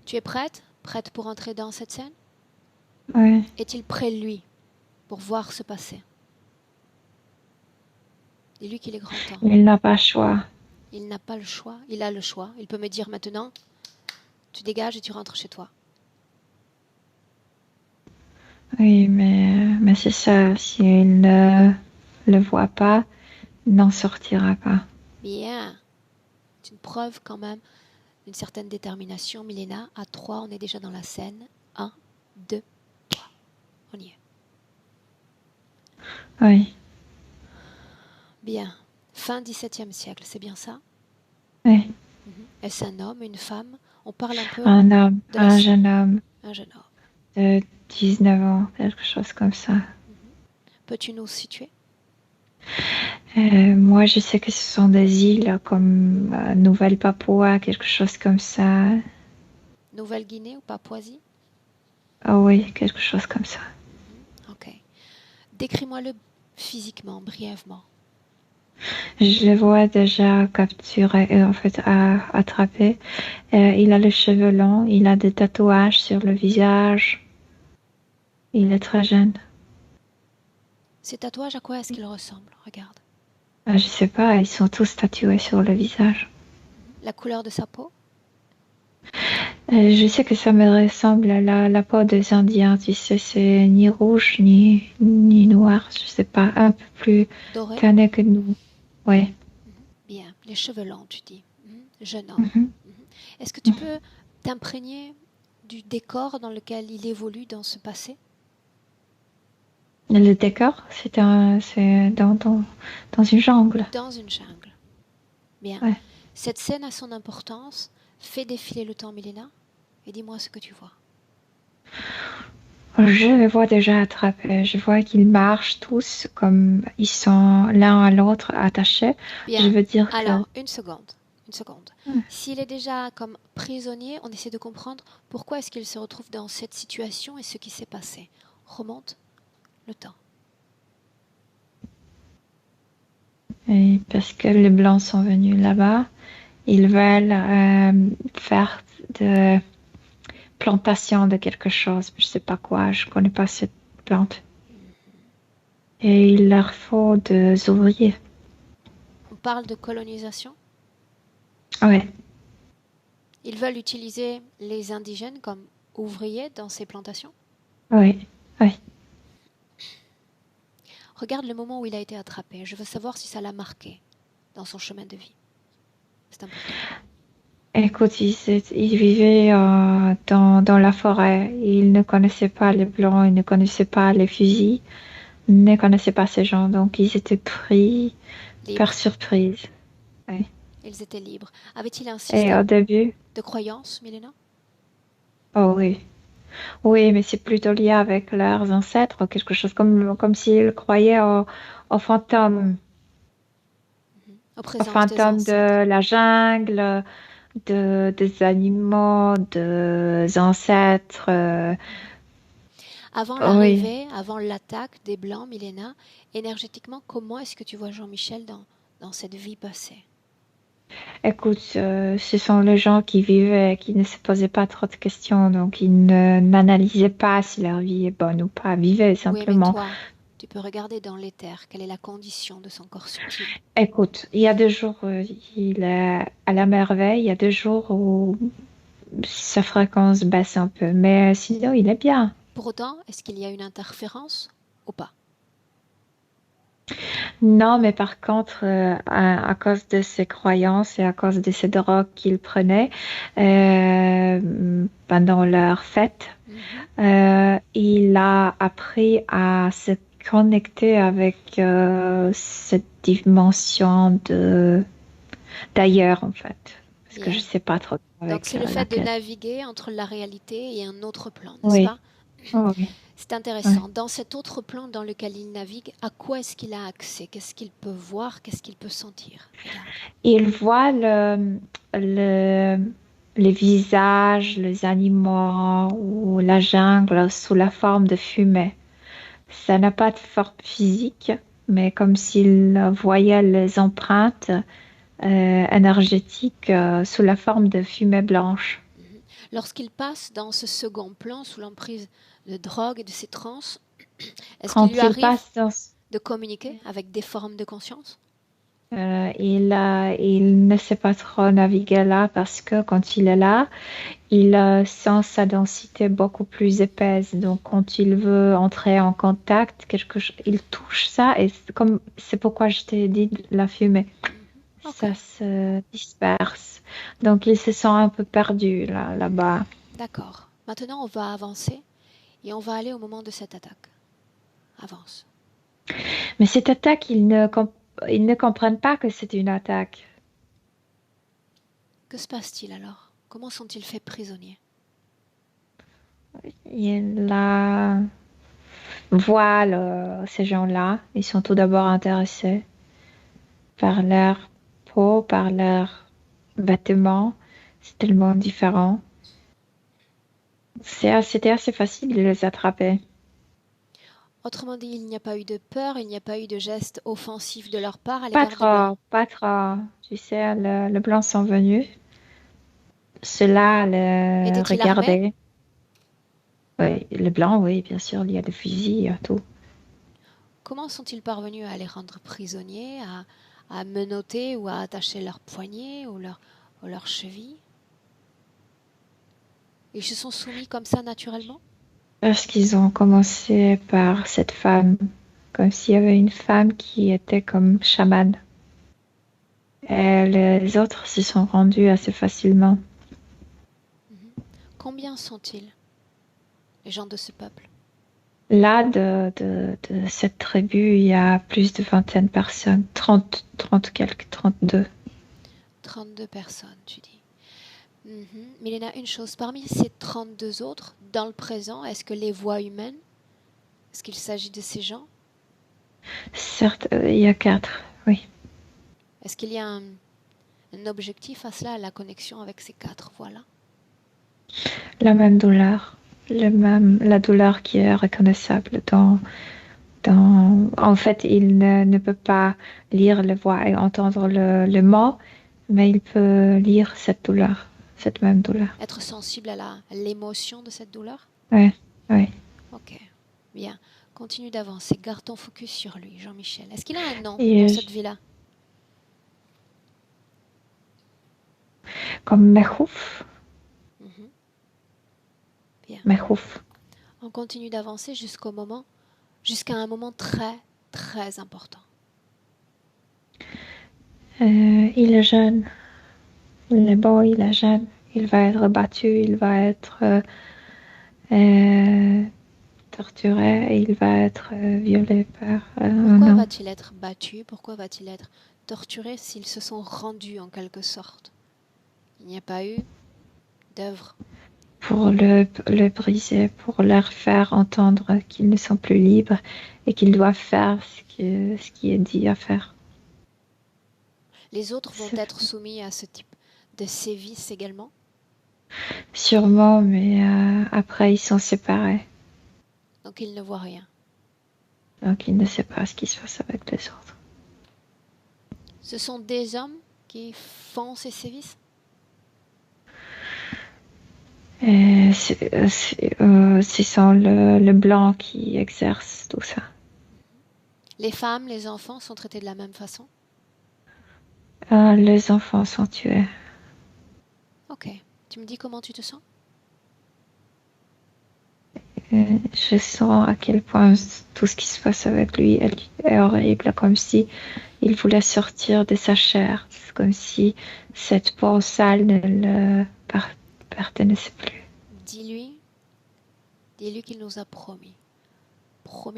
Tu es prête? Prête pour entrer dans cette scène? Oui. Est-il prêt, lui, pour voir se passer? Dis-lui qu'il est grand temps. Il n'a pas le choix. Il n'a pas le choix, il a le choix. Il peut me dire maintenant, tu dégages et tu rentres chez toi. Oui, mais c'est ça. S'il ne le voit pas, il n'en sortira pas. Bien. C'est une preuve quand même d'une certaine détermination. Milena, à 3, on est déjà dans la scène. 1, 2, 3. On y est. Oui, Bien. Fin 17e siècle, c'est bien ça? oui. Est-ce un homme, une femme? On parle un peu Un homme, de la un scène. jeune homme Un jeune homme. de 19 ans, quelque chose comme ça. Peux-tu nous situer? Moi, je sais que ce sont des îles comme Nouvelle-Papouas, quelque chose comme ça. Nouvelle-Guinée ou Papouasie? Ah oui, quelque chose comme ça. Ok. Décris-moi-le physiquement, brièvement. Je le vois déjà capturé, en fait, attrapé. Il a les cheveux longs, il a des tatouages sur le visage. Il est très jeune. Ces tatouages, à quoi est-ce qu'ils ressemblent? Regarde. Je sais pas, ils sont tous tatoués sur le visage. La couleur de sa peau? Je sais que ça me ressemble à la peau des Indiens, tu sais, c'est ni rouge ni noir, je sais pas, un peu plus Doré? tanné que nous. Ouais. Bien. Les cheveux longs, tu dis. Jeune homme. Mhm. Est-ce que tu peux t'imprégner du décor dans lequel il évolue dans ce passé? Le décor, c'est dans une jungle. Dans une jungle. Bien. Ouais. Cette scène a son importance. Fais défiler le temps, Milena, et dis-moi ce que tu vois. Je les vois déjà attrapés. Je vois qu'ils marchent tous comme ils sont l'un à l'autre attachés. Je Bien. veux dire que Alors, une seconde. Une seconde. Hmm. S'il est déjà comme prisonnier, on essaie de comprendre pourquoi est-ce qu'il se retrouve dans cette situation et ce qui s'est passé. Remonte le temps. et parce que les Blancs sont venus là-bas, ils veulent faire de plantation de quelque chose. Je sais pas quoi. Je connais pas cette plante. Et il leur faut des ouvriers. On parle de colonisation. Ouais. Ils veulent utiliser les indigènes comme ouvriers dans ces plantations. Oui. Oui. Regarde le moment où il a été attrapé. Je veux savoir si ça l'a marqué dans son chemin de vie. C'est important. Écoute, ils vivaient dans la forêt. Ils ne connaissaient pas les Blancs, ils ne connaissaient pas les fusils, ils ne connaissaient pas ces gens. Donc, ils étaient pris par Libres. surprise. Oui. Ils étaient libres. Avait-il un Et au système début, de croyance, Milena? oh oui. Oui, mais c'est plutôt lié avec leurs ancêtres, quelque chose comme s'ils croyaient aux fantômes, En aux présence des fantômes ancêtres. de la jungle, des animaux, des ancêtres. Avant Oui. l'arrivée, avant l'attaque des Blancs, Milena, énergétiquement, comment est-ce que tu vois Jean-Michel dans cette vie passée? Écoute, ce sont les gens qui vivaient, qui ne se posaient pas trop de questions, donc ils n'analysaient pas si leur vie est bonne ou pas, vivaient Oui, mais simplement. toi, tu peux regarder dans l'éther quelle est la condition de son corps subtil. Écoute, il y a des jours où il est à la merveille, il y a des jours où sa fréquence baisse un peu, mais sinon il est bien. Pour autant, est-ce qu'il y a une interférence ou pas? Non, mais par contre, à cause de ses croyances et à cause de ces drogues qu'il prenait pendant leur fête, Mhm. il a appris à se connecter avec cette dimension de d'ailleurs en fait, parce que je Bien. sais pas trop Donc avec c'est le fait de laquelle. naviguer entre la réalité et un autre plan, n'est-ce Oui, pas? oui, C'est oui. intéressant. Dans cet autre plan dans lequel il navigue, à quoi est-ce qu'il a accès? Qu'est-ce qu'il peut voir? Qu'est-ce qu'il peut sentir? Regarde. Il voit le, les visages, les animaux ou la jungle sous la forme de fumée. Ça n'a pas de forme physique, mais comme s'il voyait les empreintes énergétiques sous la forme de fumée blanche. Mhm. Lorsqu'il passe dans ce second plan sous l'emprise de drogue et de ces trans, est-ce qu'il lui Quand il arrive passe dans, de communiquer avec des formes de conscience? il ne sait pas trop naviguer là parce que quand il est là, il sent sa densité beaucoup plus épaisse. Donc, quand il veut entrer en contact, il touche ça et c'est pourquoi je t'ai dit de la fumée. Mhm. Ok, Ça se disperse. Donc, il se sent un peu perdu là-bas. d'accord. Maintenant, on va avancer et on va aller au moment de cette attaque. Avance. Mais cette attaque, ils ne comprennent pas que c'est une attaque. Que se passe-t-il alors? Comment sont-ils faits prisonniers? Ils voient ces gens-là. Ils sont tout d'abord intéressés par leur peau, par leurs vêtements. C'est tellement différent. C'était assez facile de les attraper. Autrement dit, il n'y a pas eu de peur, il n'y a pas eu de geste offensif de leur part à Pas l'égard des Blancs. trop, pas trop. Tu sais, le blanc sont venus. Ceux-là le Étaient-ils armés? regardaient. Oui, le blanc, oui, bien sûr, il y a des fusils, il y a tout. Comment sont-ils parvenus à les rendre prisonniers, à menotter ou à attacher leurs poignets ou leurs chevilles? Ils se sont soumis comme ça naturellement? Parce qu'ils ont commencé par cette femme, comme s'il y avait une femme qui était comme chamane. Et les autres se sont rendus assez facilement. Mhm. Combien sont-ils, les gens de ce peuple? Là, de cette tribu, il y a plus de vingtaine de personnes. 30 quelques, 32. 32 personnes, tu dis. Mhm. Milena, une chose, parmi ces 32 autres, dans le présent, est-ce que les voix humaines, est-ce qu'il s'agit de ces gens? Certes, il y a 4, oui. Est-ce qu'il y a un objectif à cela, à la connexion avec ces quatre voix-là? La même douleur. La douleur qui est reconnaissable en fait, il ne peut pas lire les voix et entendre le mot, mais il peut lire cette douleur, cette même douleur. Être sensible à l'émotion de cette douleur? Oui, oui. Ok, bien. Continue d'avancer. Garde ton focus sur lui, Jean-Michel. Est-ce qu'il a un nom Et dans cette vie-là? comme Mehouf, Mhm. Bien. Mehouf. On continue d'avancer jusqu'à un moment très, très important. Il est jeune, il est beau, il est jeune. Il va être battu, il va être euh, torturé et il va être violé par un Pourquoi homme. va-t-il être battu? Pourquoi va-t-il être torturé s'ils se sont rendus en quelque sorte? Il n'y a pas eu d'œuvre. Pour le briser, pour leur faire entendre qu'ils ne sont plus libres et qu'ils doivent faire ce qui est dit à faire. Les autres vont C'est être soumis à ce type de sévices également. sûrement, mais après ils sont séparés, Donc ils ne voient rien. donc ils ne savent pas ce qui se passe avec les autres. Ce sont des hommes qui font ces sévices? Ce sont le blanc qui exerce tout ça. Les femmes, les enfants sont traités de la même façon? Les enfants sont tués. Ok. Tu me dis comment tu te sens? Je sens à quel point tout ce qui se passe avec lui est horrible, comme si il voulait sortir de sa chair, c'est comme si cette peau sale ne le pertenait plus. Dis-lui, dis-lui qu'il nous a promis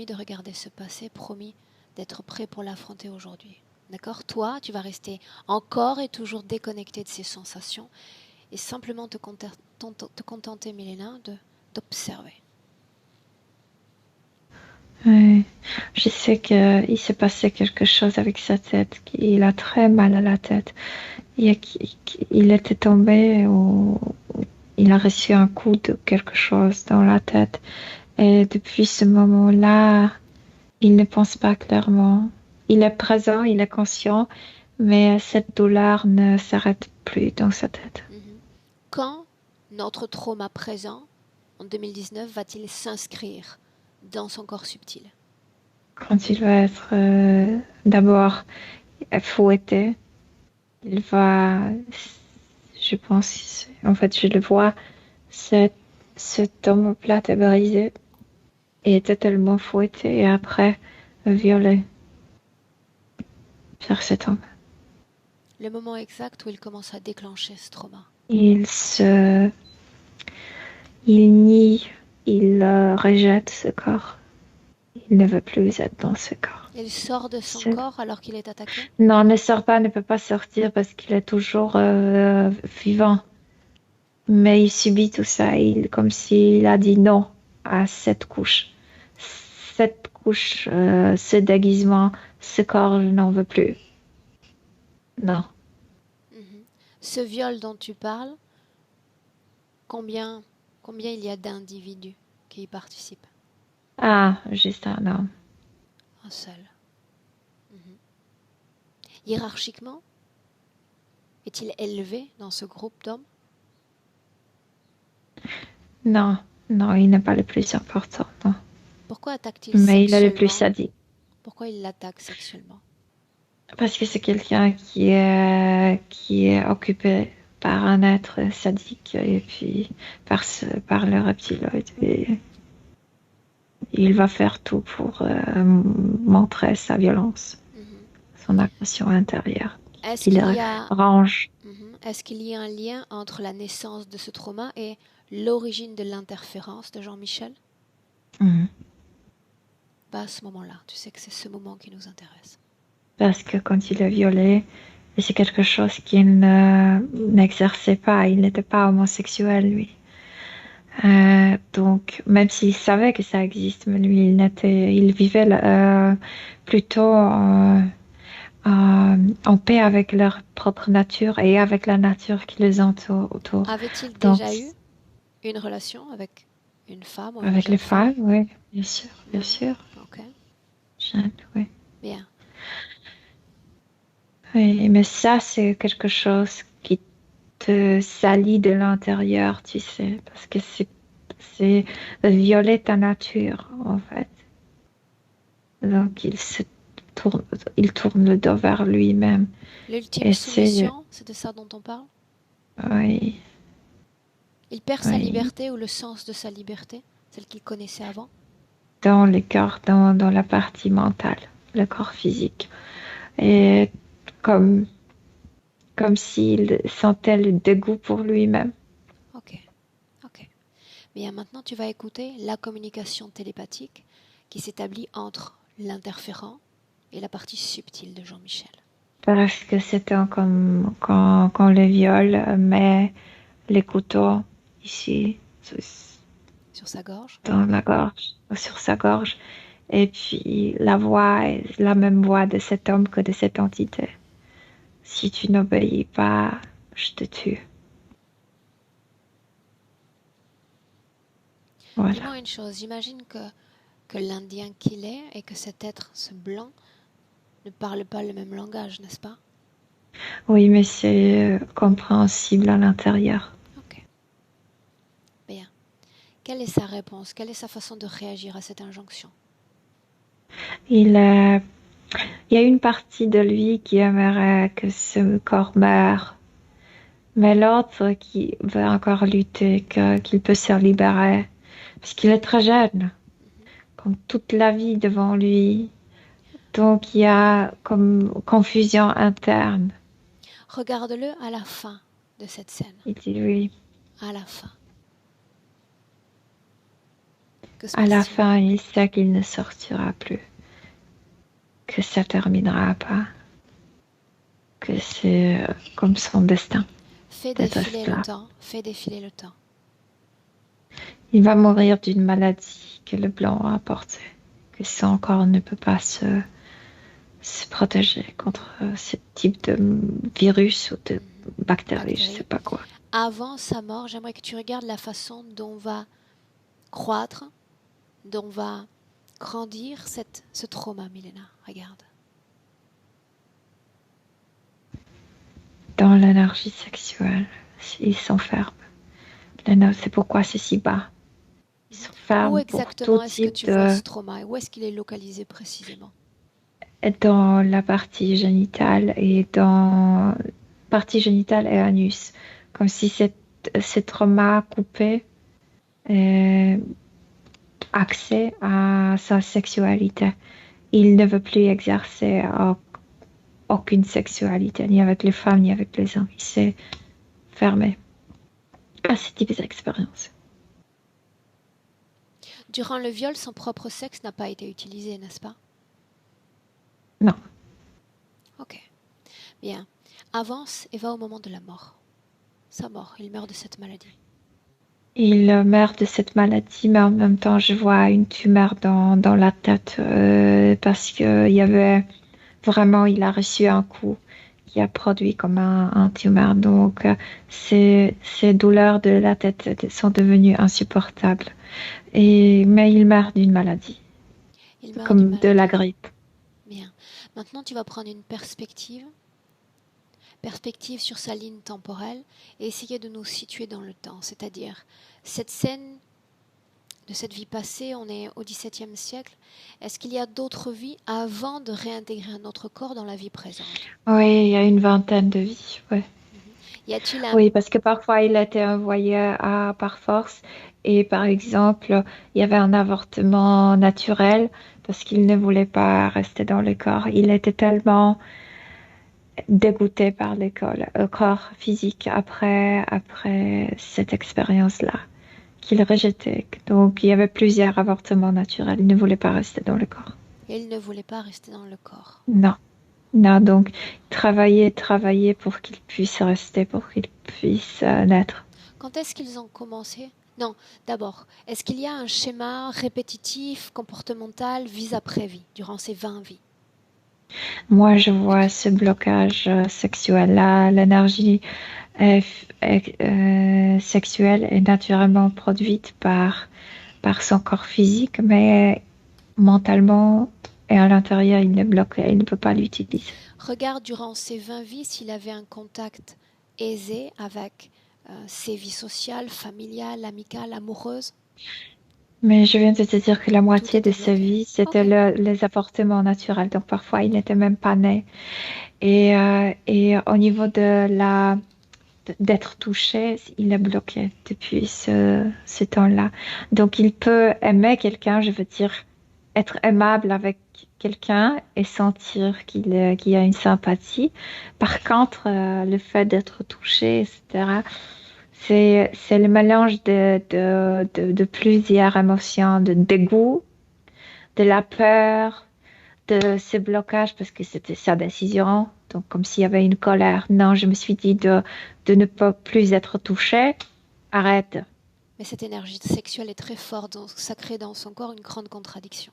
de regarder ce passé, promis d'être prêt pour l'affronter aujourd'hui. D'accord? Toi, tu vas rester encore et toujours déconnecté de ces sensations et simplement te contenter, Milena, d'observer. Ouais. Je sais qu'il s'est passé quelque chose avec sa tête, qu'il a très mal à la tête. Il était tombé ou il a reçu un coup de quelque chose dans la tête. Et depuis ce moment-là, il ne pense pas clairement. Il est présent, il est conscient, mais cette douleur ne s'arrête plus dans sa tête. Quand notre trauma présent, en 2019, va-t-il s'inscrire dans son corps subtil? Quand il va être d'abord fouetté, il va, je pense, en fait, je le vois, cet omoplate est brisé et totalement fouetté et après violé par cet homme. Le moment exact où il commence à déclencher ce trauma. Il nie, il rejette ce corps. Il ne veut plus être dans ce corps. Il sort de son corps alors qu'il est attaqué? Non, ne sort pas, ne peut pas sortir parce qu'il est toujours vivant. Mais il subit tout ça, comme s'il a dit non à cette couche. Cette couche, ce déguisement, ce corps, je n'en veux plus. Non. Ce viol dont tu parles, combien il y a d'individus qui y participent? Ah, juste un homme. Un seul. Hiérarchiquement, est-il élevé dans ce groupe d'hommes? Non, non, il n'est pas le plus important, non. Pourquoi attaque-t-il Mais il est le sexuellement? plus sadique. Pourquoi il l'attaque sexuellement? Parce que c'est quelqu'un qui est occupé par un être sadique et puis par le reptiloïde. Et il va faire tout pour montrer sa violence, son agression intérieure. Est-ce qu'il y a range. Est-ce qu'il y a un lien entre la naissance de ce trauma et l'origine de l'interférence de Jean-Michel? Pas à ce moment-là. Tu sais que c'est ce moment qui nous intéresse. Parce que quand il est violé, c'est quelque chose qu'il n'exerçait pas. Il n'était pas homosexuel, lui. Donc, même s'il savait que ça existe, mais lui, il vivait plutôt en paix avec leur propre nature et avec la nature qui les entoure autour. Avait-il déjà eu une relation avec une femme ou avec les femmes, oui, bien sûr, bien sûr. Ok. Jeanne, oui. Bien. Oui, mais ça, c'est quelque chose qui te salit de l'intérieur, tu sais, parce que c'est violer ta nature, en fait. Donc, il tourne le dos vers lui-même. L'ultime soumission, c'est de ça dont on parle? Oui. Il perd sa liberté ou le sens de sa liberté, celle qu'il connaissait avant? Dans le corps, dans la partie mentale, le corps physique. Et comme s'il sentait le dégoût pour lui-même. Ok. Bien, maintenant tu vas écouter la communication télépathique qui s'établit entre l'interférent et la partie subtile de Jean-Michel. Parce que c'était comme quand le viol met les couteaux ici, sur sa gorge, dans la gorge, sur sa gorge, et puis la voix est la même voix de cet homme que de cette entité. Si tu n'obéis pas, je te tue. Voilà. Dis-moi une chose, j'imagine que l'Indien qu'il est et que cet être, ce blanc, ne parle pas le même langage, n'est-ce pas? Oui, mais c'est compréhensible à l'intérieur. Ok, bien. Quelle est sa réponse? Quelle est sa façon de réagir à cette injonction? Il, euh, il y a une partie de lui qui aimerait que ce corps meure, mais l'autre qui veut encore lutter, qu'il peut se libérer, parce qu'il est très jeune, Mhm. comme toute la vie devant lui. Donc il y a comme confusion interne. Regarde-le à la fin de cette scène. Il dit oui. À la fin. Que se À la passe-t-il? fin, il sait qu'il ne sortira plus, que ça terminera pas, que c'est comme son destin Fais d'être défiler le esclave. temps. Fais défiler le temps. Il va mourir d'une maladie que le blanc a apportée, que son corps ne peut pas se protéger contre ce type de virus ou de bactéries, je sais Bactéries. pas quoi. Avant sa mort, j'aimerais que tu regardes la façon dont va croître, dont va grandir ce trauma, Milena. Regarde. Dans l'énergie sexuelle, il s'enferme. C'est pourquoi c'est si bas. Il Où s'enferme pour tout exactement est-ce que type tu vois de... ce trauma et où est-ce qu'il est localisé précisément? dans la partie génitale et dans partie génitale et anus. Comme si ce trauma coupait accès à sa sexualité. Il ne veut plus exercer aucune sexualité, ni avec les femmes, ni avec les hommes. Il s'est fermé à ce type d'expérience. Durant le viol, son propre sexe n'a pas été utilisé, n'est-ce pas? Non. Ok. Bien. Avance et va au moment de la mort. Sa mort, il meurt de cette maladie. Il meurt de cette maladie, mais en même temps, je vois une tumeur dans la tête parce que il y avait vraiment, il a reçu un coup qui a produit comme un tumeur. Donc, ces douleurs de la tête sont devenues insupportables. Mais il meurt d'une maladie, Il meurt d'une comme de la maladie. grippe. Bien. Maintenant, tu vas prendre une perspective sur sa ligne temporelle et essayer de nous situer dans le temps. C'est-à-dire, cette scène de cette vie passée, on est au XVIIe siècle. Est-ce qu'il y a d'autres vies avant de réintégrer un autre corps dans la vie présente? Oui, il y a une vingtaine de vies. Ouais. Y a-t-il un... Oui, parce que parfois il a été envoyé par force et par exemple, il y avait un avortement naturel parce qu'il ne voulait pas rester dans le corps. Il était tellement dégoûté par le corps physique après cette expérience-là qu'il rejetait. Donc il y avait plusieurs avortements naturels. Il ne voulait pas rester dans le corps. Il ne voulait pas rester dans le corps. Non. Non, donc travailler pour qu'il puisse rester, pour qu'il puisse naître. Quand est-ce qu'ils ont commencé? Non, d'abord, est-ce qu'il y a un schéma répétitif, comportemental, vie après vie, durant ces 20 vies? Moi, je vois ce blocage sexuel-là. L'énergie sexuelle est naturellement produite par son corps physique, mais mentalement et à l'intérieur, il est bloqué, il ne peut pas l'utiliser. Regarde durant ces 20 vies s'il avait un contact aisé avec ses vies sociales, familiales, amicales, amoureuses. Mais je viens de te dire que la Tout moitié de était sa bloqué. vie, c'était Ok. les avortements naturels. Donc parfois, il n'était même pas né. Et au niveau d'être touché, il est bloqué depuis ce temps-là. Donc il peut aimer quelqu'un, je veux dire, être aimable avec quelqu'un et sentir qu'il y a une sympathie. Par contre, le fait d'être touché, etc., c'est le mélange de plusieurs émotions, de dégoût, de la peur, de ce blocage parce que c'était sa décision. Donc, comme s'il y avait une colère. Non, je me suis dit de ne pas plus être touchée. Arrête. Mais cette énergie sexuelle est très forte, donc ça crée dans son corps une grande contradiction.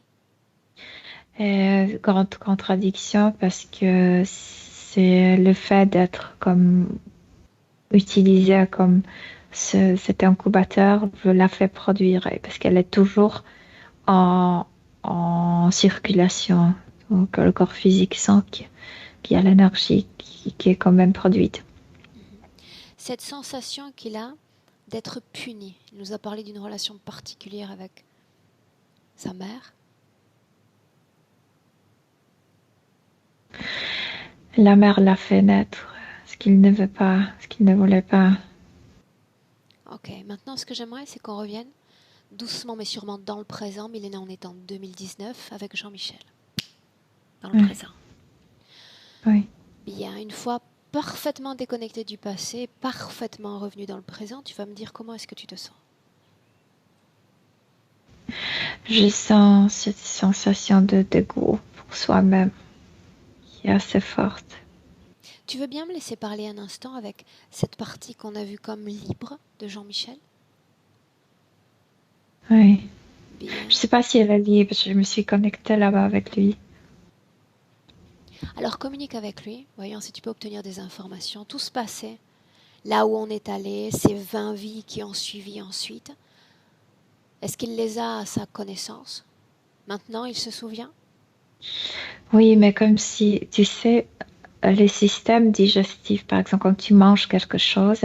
Grande contradiction parce que c'est le fait d'être comme utilisé comme cet incubateur l'a fait produire parce qu'elle est toujours en circulation. Donc le corps physique sent qu'il y a l'énergie qui est quand même produite. Cette sensation qu'il a d'être puni, il nous a parlé d'une relation particulière avec sa mère. La mère l'a fait naître, ce qu'il ne veut pas, ce qu'il ne voulait pas. Ok, maintenant ce que j'aimerais c'est qu'on revienne doucement mais sûrement dans le présent. Milena, on est en 2019 avec Jean-Michel. Dans le présent. Oui. Bien, une fois parfaitement déconnecté du passé, parfaitement revenu dans le présent, tu vas me dire comment est-ce que tu te sens. Je sens cette sensation de dégoût pour soi-même qui est assez forte. Tu veux bien me laisser parler un instant avec cette partie qu'on a vue comme libre de Jean-Michel? Oui. Bien. Je ne sais pas si elle est libre, je me suis connectée là-bas avec lui. Alors communique avec lui, voyons si tu peux obtenir des informations. Tout se passait là où on est allé, ces 20 vies qui ont suivi ensuite. Est-ce qu'il les a à sa connaissance? Maintenant, il se souvient? Oui, mais comme si, tu sais, les systèmes digestifs, par exemple, quand tu manges quelque chose,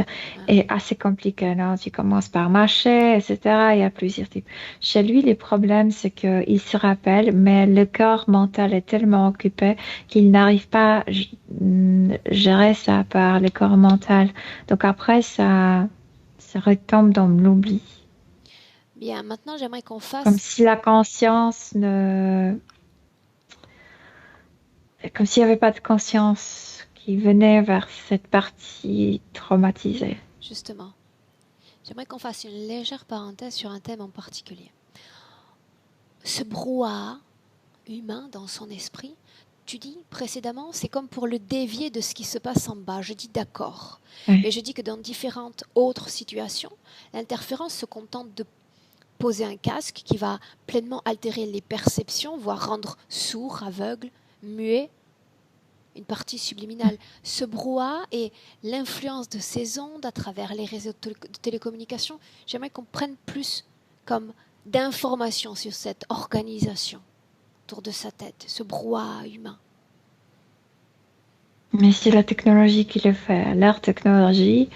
est assez compliqué, non? Tu commences par mâcher, etc. Il y a plusieurs types. Chez lui, le problème, c'est qu'il se rappelle, mais le corps mental est tellement occupé qu'il n'arrive pas à gérer ça par le corps mental. Donc après, ça retombe dans l'oubli. Bien, maintenant j'aimerais qu'on fasse... Comme si la conscience ne... Comme s'il n'y avait pas de conscience qui venait vers cette partie traumatisée. Justement, j'aimerais qu'on fasse une légère parenthèse sur un thème en particulier. Ce brouhaha humain dans son esprit, tu dis précédemment, c'est comme pour le dévier de ce qui se passe en bas. Je dis d'accord. Oui. Mais je dis que dans différentes autres situations, l'interférence se contente de poser un casque qui va pleinement altérer les perceptions, voire rendre sourd, aveugle, muet, une partie subliminale. Ce brouhaha et l'influence de ces ondes à travers les réseaux de télécommunications, j'aimerais qu'on prenne plus comme d'informations sur cette organisation autour de sa tête, ce brouhaha humain. Mais c'est la technologie qui le fait, leur technologie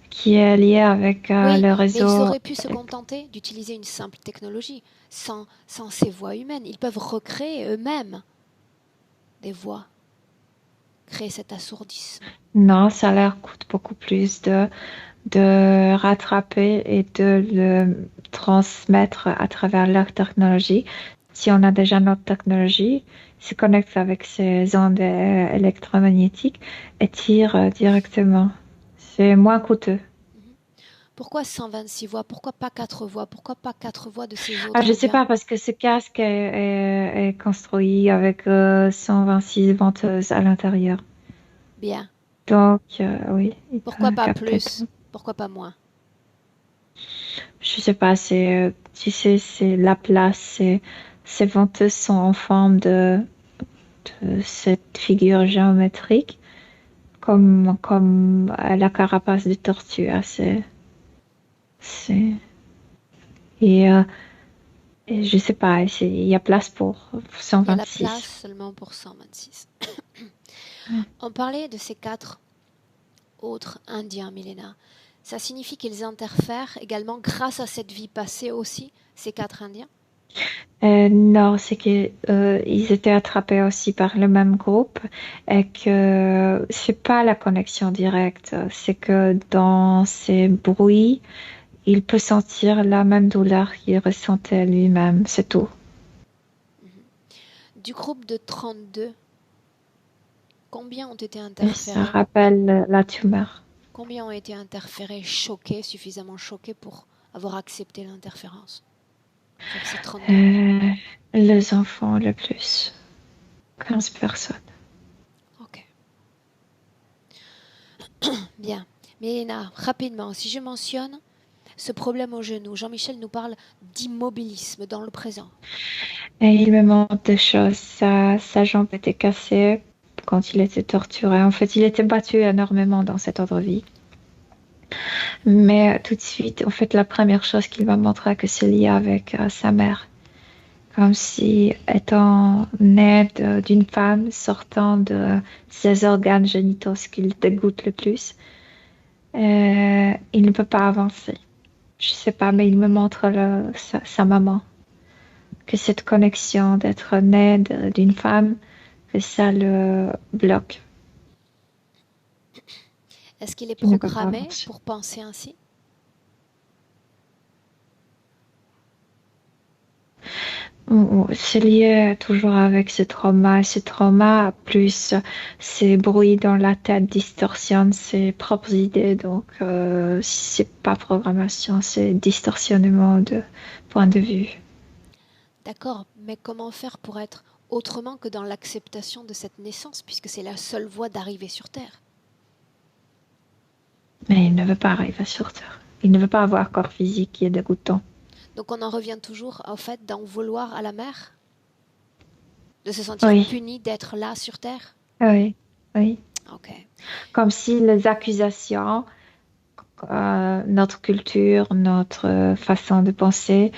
qui est liée avec le réseau. Mais ils auraient pu se contenter d'utiliser une simple technologie sans ces voix humaines. Ils peuvent recréer eux-mêmes des voix, créer cet assourdissement. Non, ça leur coûte beaucoup plus de rattraper et de le transmettre à travers leur technologie. Si on a déjà notre technologie, ils se connectent avec ces ondes électromagnétiques et tirent directement. C'est moins coûteux. Pourquoi 126 voix? Pourquoi pas 4 voix? Pourquoi pas 4 voix de ces autres Je ne sais pas, parce que ce casque est construit avec 126 venteuses à l'intérieur. Bien. Donc, oui. Pourquoi pas plus? Pourquoi pas moins? Je ne sais pas, tu sais, c'est la place, ces venteuses sont en forme de cette figure géométrique, comme la carapace de tortue. Et je sais pas, il y a place pour 126. Il y a la place seulement pour 126. On parlait de ces 4 autres Indiens, Milena. Ça signifie qu'ils interfèrent également grâce à cette vie passée aussi, ces 4 Indiens? Non, c'est que ils étaient attrapés aussi par le même groupe et que c'est pas la connexion directe, c'est que dans ces bruits, il peut sentir la même douleur qu'il ressentait lui-même, c'est tout. Du groupe de 32, combien ont été Et interférés? ça rappelle la tumeur. Combien ont été interférés, choqués, suffisamment choqués pour avoir accepté l'interférence? Sur ces 32. Les enfants le plus. 15 personnes. Ok. Bien. Mélina, rapidement, si je mentionne ce problème au genou, Jean-Michel nous parle d'immobilisme dans le présent. Et il me manque de choses. Sa jambe était cassée quand il était torturé. En fait, il était battu énormément dans cette autre vie. Mais tout de suite, en fait, la première chose qu'il m'a montré que c'est lié avec sa mère. comme si étant né d'une femme sortant de ses organes génitaux, ce qui le dégoûte le plus. Il ne peut pas avancer. Je sais pas, mais il me montre sa maman, que cette connexion d'être né d'une femme, que ça le bloque. Est-ce qu'il est Il ne peut pas programmé avancer. pour penser ainsi? C'est lié toujours avec ce trauma. Ce trauma, plus ces bruits dans la tête distorsionnent ses propres idées. Donc, c'est pas programmation, c'est distorsionnement de point de vue. D'accord, mais comment faire pour être autrement que dans l'acceptation de cette naissance, puisque c'est la seule voie d'arriver sur Terre? Mais il ne veut pas arriver sur Terre. Il ne veut pas avoir corps physique qui est dégoûtant. Donc on en revient toujours au fait d'en vouloir à la mère? De se sentir Oui, puni d'être là sur Terre? oui, oui. Ok. Comme si les accusations, notre culture, notre façon de penser,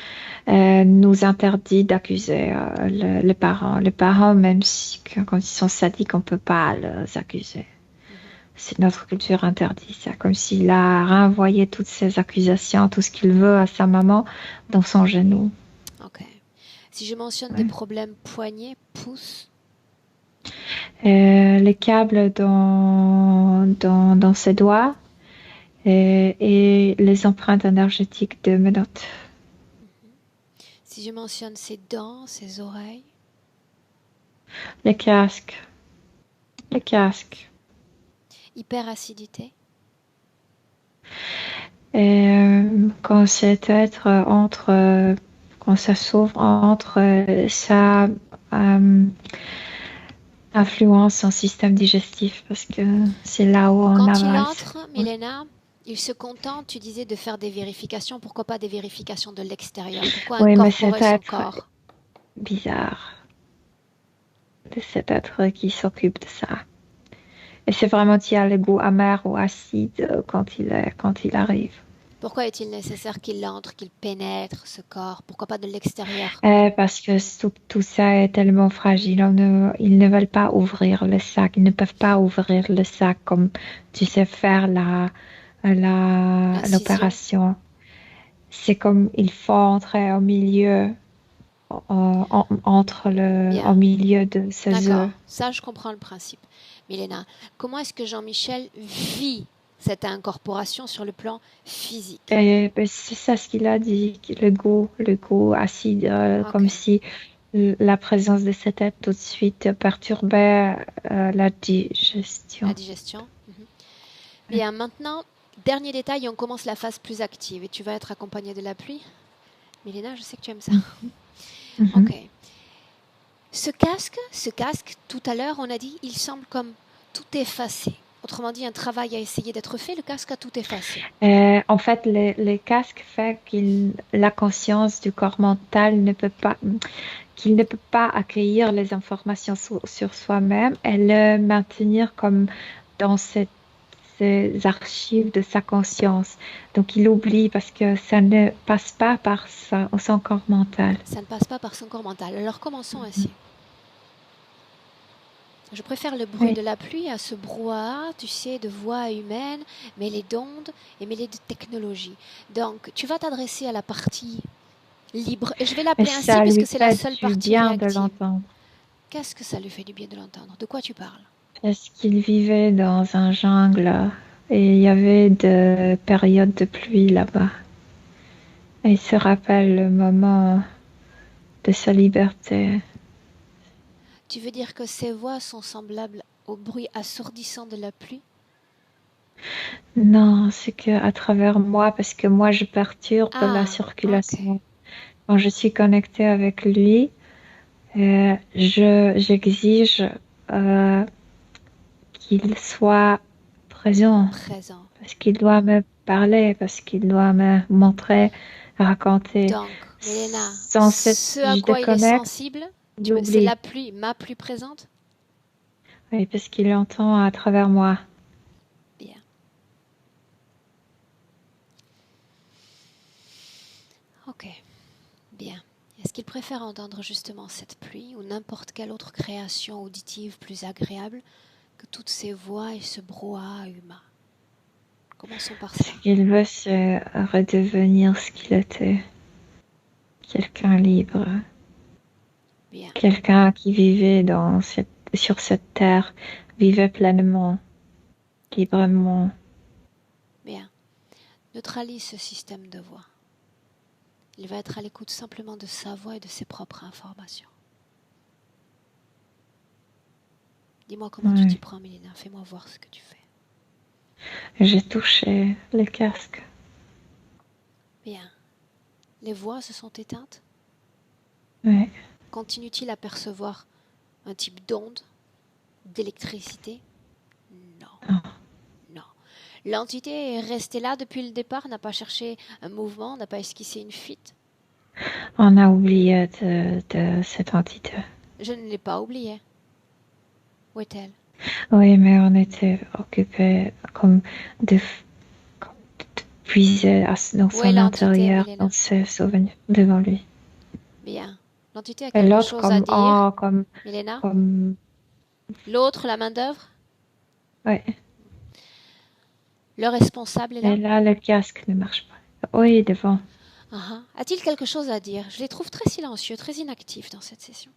nous interdit d'accuser les parents. Les parents, même si quand ils sont sadiques, on ne peut pas les accuser. C'est notre culture interdit ça, comme s'il a renvoyé toutes ces accusations, tout ce qu'il veut à sa maman dans son genou. Ok. Si je mentionne des Ouais. problèmes poignets, pouces, Les câbles dans ses doigts et les empreintes énergétiques de menottes. si je mentionne ses dents, ses oreilles, Les casques, les casques. hyperacidité, Quand cet être quand ça s'ouvre entre sa influence en système digestif, parce que c'est là où on quand il avale. entre, Milena, il se contente, tu disais, de faire des vérifications. Pourquoi pas des vérifications de l'extérieur? Pourquoi Oui, mais cet incorporer son être corps? bizarre, de cet être qui s'occupe de ça. Et c'est vraiment qu'il y a le goût amer ou acide quand il arrive. Pourquoi est-il nécessaire qu'il entre, qu'il pénètre ce corps? Pourquoi pas de l'extérieur? Parce que tout ça est tellement fragile. Ils ne veulent pas ouvrir le sac. Ils ne peuvent pas ouvrir le sac comme tu sais faire L'incision? l'opération. C'est comme il faut entrer au milieu, au Bien. milieu de ses œufs. D'accord. Ça, je comprends le principe. Milena, comment est-ce que Jean-Michel vit cette incorporation sur le plan physique? Et ben, c'est ça ce qu'il a dit, le goût acide, Ok. comme si la présence de cette tête tout de suite perturbait la La digestion. digestion. Mhm. Ouais. Bien, maintenant, dernier détail, on commence la phase plus active et tu vas être accompagnée de la pluie. Milena, je sais que tu aimes ça. Mhm. Ok. Ce casque, tout à l'heure, on a dit, il semble comme tout effacé. Autrement dit, un travail a essayé d'être fait, le casque a tout effacé. En fait, les casques fait qu'il la conscience du corps mental ne peut pas, qu'il ne peut pas accueillir les informations sur soi-même et le maintenir comme dans ces archives de sa conscience. Donc, il oublie parce que ça ne passe pas par son corps mental. Ça ne passe pas par son corps mental. Alors commençons ainsi. Je préfère le bruit Oui. de la pluie à ce brouhaha, tu sais, de voix humaines, mêlées d'ondes et mêlées de technologie. Donc, tu vas t'adresser à la partie libre. Et je vais Et l'appeler ainsi ça puisque lui c'est la fait seule du partie bien de réactive. l'entendre. Qu'est-ce que ça lui fait du bien de l'entendre? De quoi tu parles? Parce qu'il vivait dans un jungle et il y avait des périodes de pluie là-bas. Et il se rappelle le moment de sa liberté. Tu veux dire que ces voix sont semblables au bruit assourdissant de la pluie? Non, c'est que à travers moi, parce que moi je perturbe la Ah, ok. circulation. Quand je suis connectée avec lui, j'exige euh, qu'il soit présent, Présent. parce qu'il doit me parler, parce qu'il doit me montrer, raconter. Donc, Mélena, Sans cesse, ce à je quoi il est déconnecte, sensible, c'est j'oublie. la pluie, ma pluie présente? Oui, parce qu'il entend à travers moi. Bien. Ok. Bien. Est-ce qu'il préfère entendre justement cette pluie ou n'importe quelle autre création auditive plus agréable que toutes ces voix et ce brouhaha humain? Commençons par ça. Ce qu'il veut, c'est redevenir ce qu'il était. Quelqu'un libre. Bien, Quelqu'un qui vivait sur cette terre, vivait pleinement, librement. bien. Neutralise ce système de voix. Il va être à l'écoute simplement de sa voix et de ses propres informations. Dis-moi comment tu t'y prends, Mélina. Fais-moi voir ce que tu fais. J'ai touché le casque. Bien. Les voix se sont éteintes? Oui. Continue-t-il à percevoir un type d'onde, d'électricité? Non. Non. L'entité est restée là depuis le départ, n'a pas cherché un mouvement, n'a pas esquissé une fuite? On a oublié de cette entité. Je ne l'ai pas oubliée. Où est-elle? Oui, mais on était occupés comme de puiser dans son intérieur, dans ses souvenirs devant lui. Bien. L'entité a Et quelque l'autre chose à dire. Milena? comme... L'autre, la main-d'œuvre? Oui. Le responsable est là? Et là, le casque ne marche pas. Oui, devant. A-t-il quelque chose à dire? Je les trouve très silencieux, très inactifs dans cette session.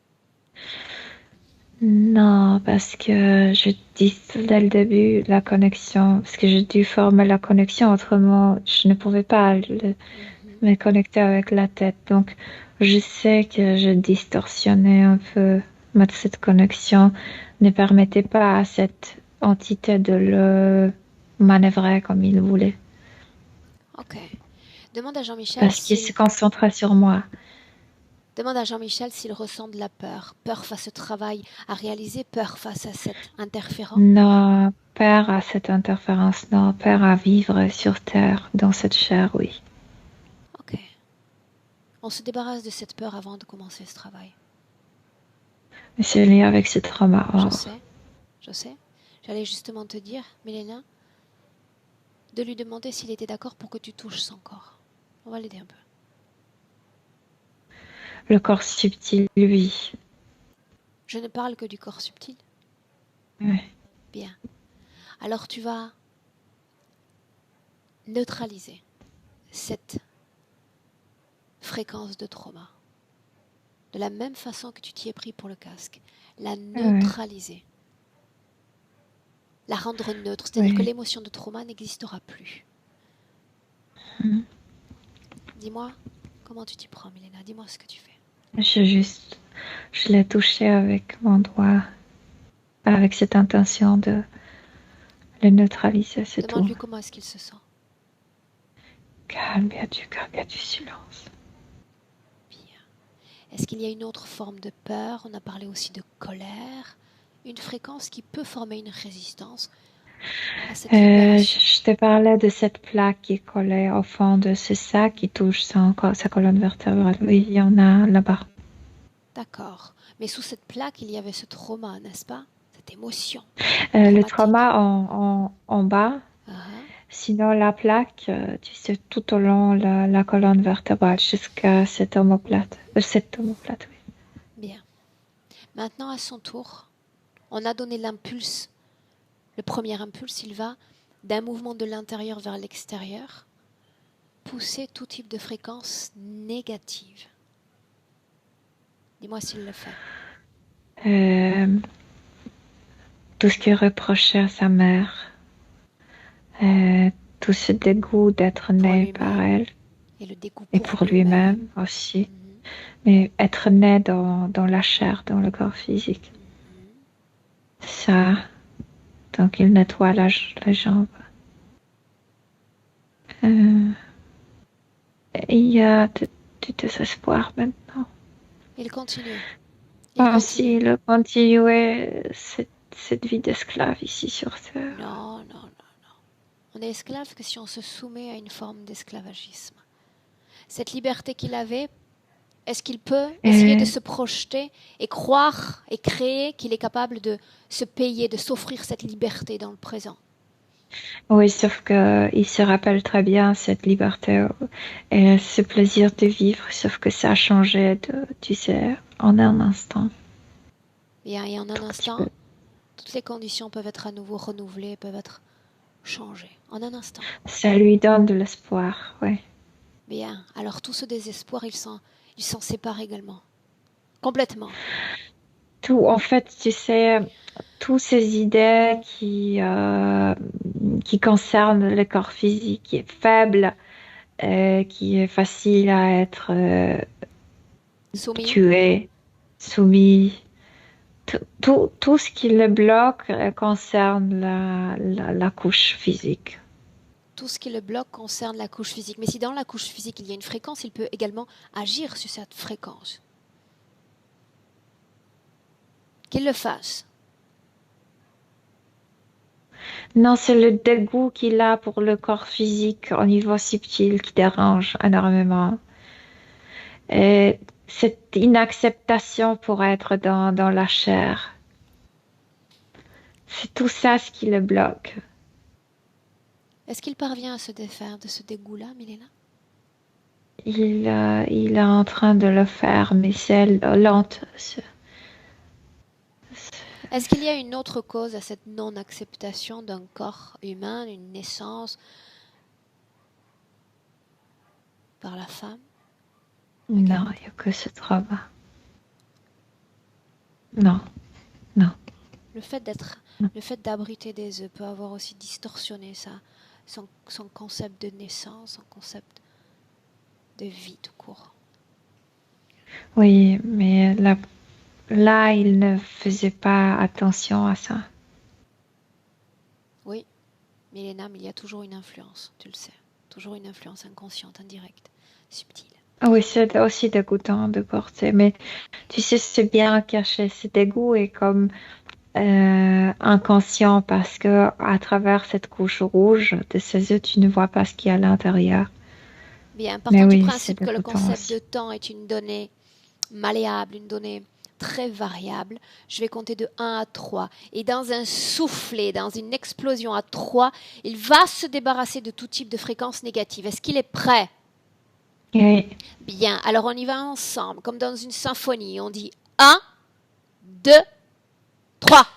Non, parce que je dis dès le début la connexion, parce que j'ai dû former la connexion, autrement je ne pouvais pas me connecter avec la tête. Donc je sais que je distorsionnais un peu, mais cette connexion ne permettait pas à cette entité de le manœuvrer comme il voulait. Ok. Demande à Jean-Michel parce qu'il se concentrait sur moi. Demande à Jean-Michel s'il ressent de la peur. Peur face au travail à réaliser, peur face à cette interférence. Non, peur à cette interférence, non, peur à vivre sur Terre, dans cette chair, oui. Ok. On se débarrasse de cette peur avant de commencer ce travail. Mais c'est lié avec ce trauma. Oh. Je sais. J'allais justement te dire, Mélina, de lui demander s'il était d'accord pour que tu touches son corps. On va l'aider un peu. Le corps subtil, oui. Je ne parle que du corps subtil. Oui. Bien. Alors tu vas neutraliser cette fréquence de trauma. De la même façon que tu t'y es pris pour le casque. La neutraliser. La rendre neutre. C'est-à-dire que l'émotion de trauma n'existera plus. Dis-moi, comment tu t'y prends, Milena? Dis-moi ce que tu fais. Je l'ai touché avec mon doigt, avec cette intention de le neutraliser, c'est tout. Demande-lui comment est-ce qu'il se sent. Calme, il y a du silence. Bien. Est-ce qu'il y a une autre forme de peur? On a parlé aussi de colère. Une fréquence qui peut former une résistance à cette libération. Je te parlais de cette plaque qui est collée au fond de ce sac qui touche sa colonne vertébrale. Oui, il y en a là-bas. D'accord. Mais sous cette plaque, il y avait ce trauma, n'est-ce pas? Cette émotion. Le trauma en bas. Sinon, la plaque, tu sais, tout au long la colonne vertébrale jusqu'à cette omoplate. Cette omoplate, oui. Bien. Maintenant, à son tour, on a donné l'impulse. Le premier impulse, il va d'un mouvement de l'intérieur vers l'extérieur, pousser tout type de fréquence négative. Dis-moi s'il le fait. Tout ce qui est reproché à sa mère. Tout ce dégoût d'être né par elle. Et le dégoût et pour lui-même aussi. Mais être né dans la chair, dans le corps physique. Ça. Donc il nettoie la jambe. Il y a du désespoir maintenant. Il continue. S'il continuait cette vie d'esclave ici sur Terre. Non. On est esclave que si on se soumet à une forme d'esclavagisme. Cette liberté qu'il avait, est-ce qu'il peut essayer de se projeter et croire et créer qu'il est capable de se payer, de s'offrir cette liberté dans le présent? Oui, sauf que il se rappelle très bien cette liberté et ce plaisir de vivre, sauf que ça a changé tu sais, en un instant. Bien, et en un Tout petit peu. instant, toutes les conditions peuvent être à nouveau renouvelées, peuvent être changées. En un instant. Ça lui donne de l'espoir, oui. Bien, alors tout ce désespoir, il s'en sépare également. Complètement. Tout, en fait, tu sais, toutes ces idées qui concernent le corps physique, qui est faible, qui est facile à être Soumis. tué, soumis. Tout ce qui le bloque concerne la couche physique. Tout ce qui le bloque concerne la couche physique. Mais si dans la couche physique il y a une fréquence, il peut également agir sur cette fréquence. Qu'il le fasse. Non, c'est le dégoût qu'il a pour le corps physique au niveau subtil qui dérange énormément. Et cette inacceptation pour être dans la chair, c'est tout ça ce qui le bloque. Est-ce qu'il parvient à se défaire de ce dégoût-là, Milena? Il est en train de le faire, mais c'est lente. Est-ce qu'il y a une autre cause à cette non-acceptation d'un corps humain, une naissance par la femme? Non, il n'y a que ce trauma. Non, non, Le fait d'être, non. le fait d'abriter des œufs peut avoir aussi distorsionné son concept de naissance, son concept de vie tout court. Oui, mais là, il ne faisait pas attention à ça. Oui, Milena, mais il y a toujours une influence, tu le sais. Toujours une influence inconsciente, indirecte, subtile. Ah oui, c'est aussi dégoûtant de porter, mais tu sais, c'est bien caché. Ce dégoût est comme inconscient parce que à travers cette couche rouge de ses yeux, tu ne vois pas ce qu'il y a à l'intérieur. Bien, Mais partant du oui, c'est principe que le dégoûtant concept de aussi. temps est une donnée malléable, une donnée très variable, je vais compter de 1 à 3. Et dans un soufflet, dans une explosion à 3, il va se débarrasser de tout type de fréquence négative. Est-ce qu'il est prêt? Oui, Bien, alors on y va ensemble, comme dans une symphonie. On dit 1, 2, 3.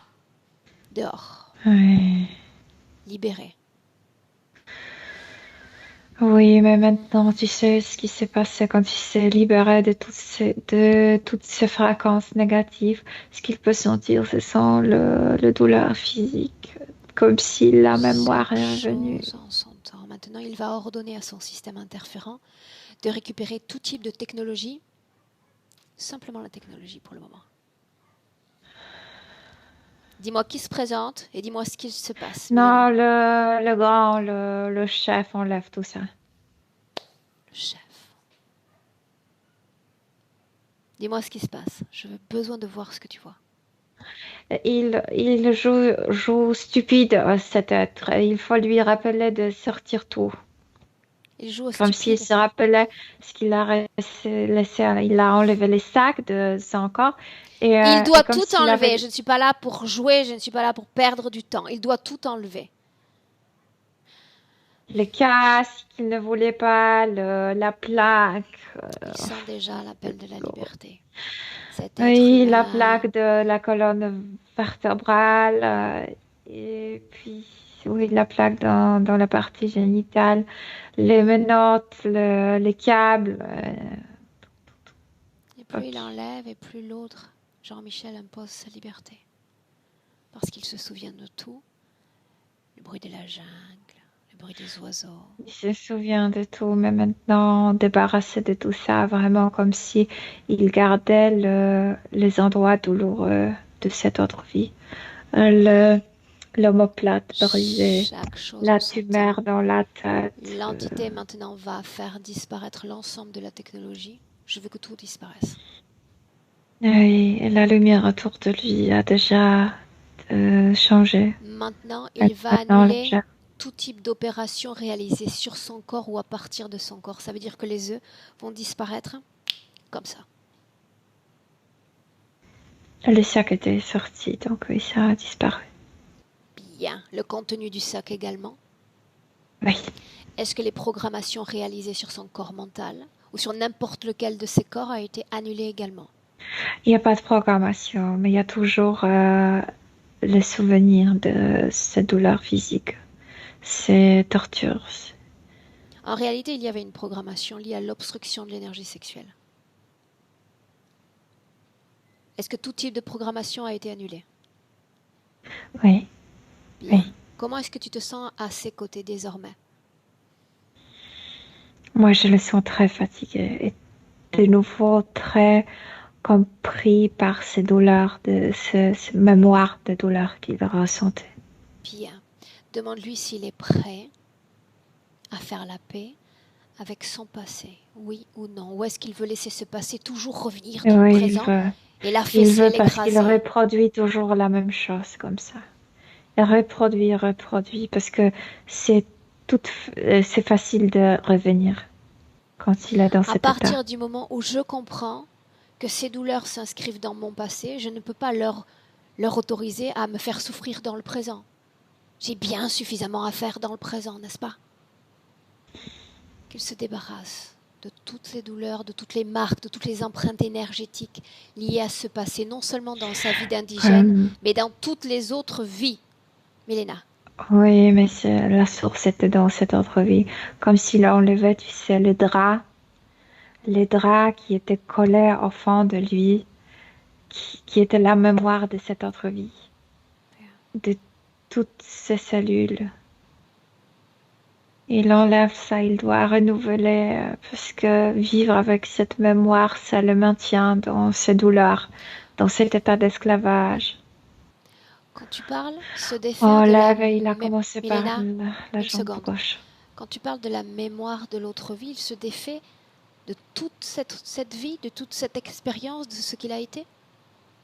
Dehors. oui. Libéré. Oui, mais maintenant, tu sais ce qui s'est passé quand il s'est libéré de toutes ces fréquences négatives. Ce qu'il peut sentir, ce sont le douleur physique, comme si la mémoire Chaque est revenue. chose en son temps. Maintenant, il va ordonner à son système interférent de récupérer tout type de technologie, simplement la technologie pour le moment. Dis-moi qui se présente et dis-moi ce qui se passe, Milena. Non, le grand, le chef enlève tout ça. Le chef. Dis-moi ce qui se passe. Je veux besoin de voir ce que tu vois. Il joue stupide, cet être. Il faut lui rappeler de sortir tout. Il joue au Comme s'il stupide. se rappelait ce qu'il a laissé. Il a enlevé les sacs de son corps Il et doit comme tout s'il enlever. avait Je ne suis pas là pour jouer, je ne suis pas là pour perdre du temps. Il doit tout enlever. le casque qu'il ne voulait pas, la plaque. Il sent déjà l'appel de la liberté. Cet être Oui, la humain. plaque de la colonne vertébrale. Et puis, oui, la plaque dans la partie génitale. Les menottes, les câbles. Et plus il Ok. enlève, et plus l'autre, Jean-Michel, impose sa liberté. Parce qu'il se souvient de tout. Le bruit de la jungle, le bruit des oiseaux. Il se souvient de tout, mais maintenant, débarrassé de tout ça, vraiment comme si il gardait les endroits douloureux de cette autre vie. Le, l'omoplate brisée, Chaque chose en la son temps. tumeur dans la tête. L'entité maintenant va faire disparaître l'ensemble de la technologie. Je veux que tout disparaisse. Et la lumière autour de lui a déjà changé. Maintenant, il va Maintenant, annuler tout type d'opération réalisée sur son corps ou à partir de son corps. Ça veut dire que les œufs vont disparaître comme ça. le sac était sorti, donc oui, ça a disparu. Bien. Le contenu du sac également. Oui. Est-ce que les programmations réalisées sur son corps mental ou sur n'importe lequel de ses corps a été annulées également? Il n'y a pas de programmation, mais il y a toujours le souvenir de cette douleur physique, ces tortures. En réalité, il y avait une programmation liée à l'obstruction de l'énergie sexuelle. Est-ce que tout type de programmation a été annulé? Oui. Bien. Oui. Comment est-ce que tu te sens à ses côtés désormais? Moi, je le sens très fatigué et de nouveau très compris par ces douleurs, ces mémoires de douleurs qu'il ressentait. Bien. Demande-lui s'il est prêt à faire la paix avec son passé, oui ou non. Ou est-ce qu'il veut laisser ce passé toujours revenir dans le Oui, présent et il l'affaisser, veut parce qu'il l'écraser? reproduit toujours la même chose comme ça. Il reproduit parce que c'est c'est facile de revenir quand il est dans À cet état. partir du moment où je comprends que ces douleurs s'inscrivent dans mon passé, je ne peux pas leur autoriser à me faire souffrir dans le présent. J'ai bien suffisamment à faire dans le présent, n'est-ce pas? Qu'il se débarrasse de toutes les douleurs, de toutes les marques, de toutes les empreintes énergétiques liées à ce passé, non seulement dans sa vie d'indigène, mais dans toutes les autres vies. Milena. Oui, mais la source était dans cette autre vie. Comme s'il enlevait, tu sais, les draps qui étaient collés au fond de lui, qui étaient la mémoire de cette autre vie, de toutes ces cellules. Il enlève ça, il doit renouveler, parce que vivre avec cette mémoire, ça le maintient dans ses douleurs, dans cet état d'esclavage. Quand tu parles, se défaire Oh de là, la... il a commencé par Milena, la une jambe seconde. gauche. Quand tu parles de la mémoire de l'autre vie, il se défait de toute cette vie, de toute cette expérience, de ce qu'il a été?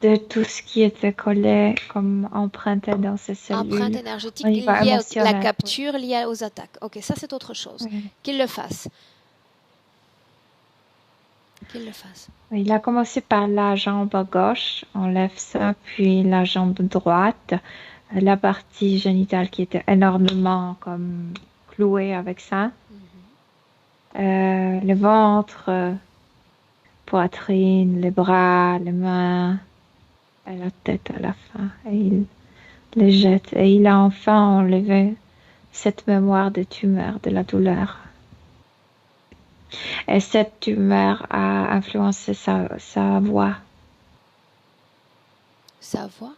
De tout ce qui était collé comme emprunté dans ces Empreinte cellules énergétique au niveau liée à la émotionnel. capture, liée aux attaques. Ok, ça c'est autre chose. Oui. Qu'il le fasse. Qu'il le fasse. Il a commencé par la jambe gauche, on lève ça, puis la jambe droite, la partie génitale qui était énormément comme clouée avec ça, le ventre, poitrine, les bras, les mains, et la tête à la fin. Et il les jette. Et il a enfin enlevé cette mémoire de tumeur, de la douleur. Et cette tumeur a influencé sa voix. Sa voix?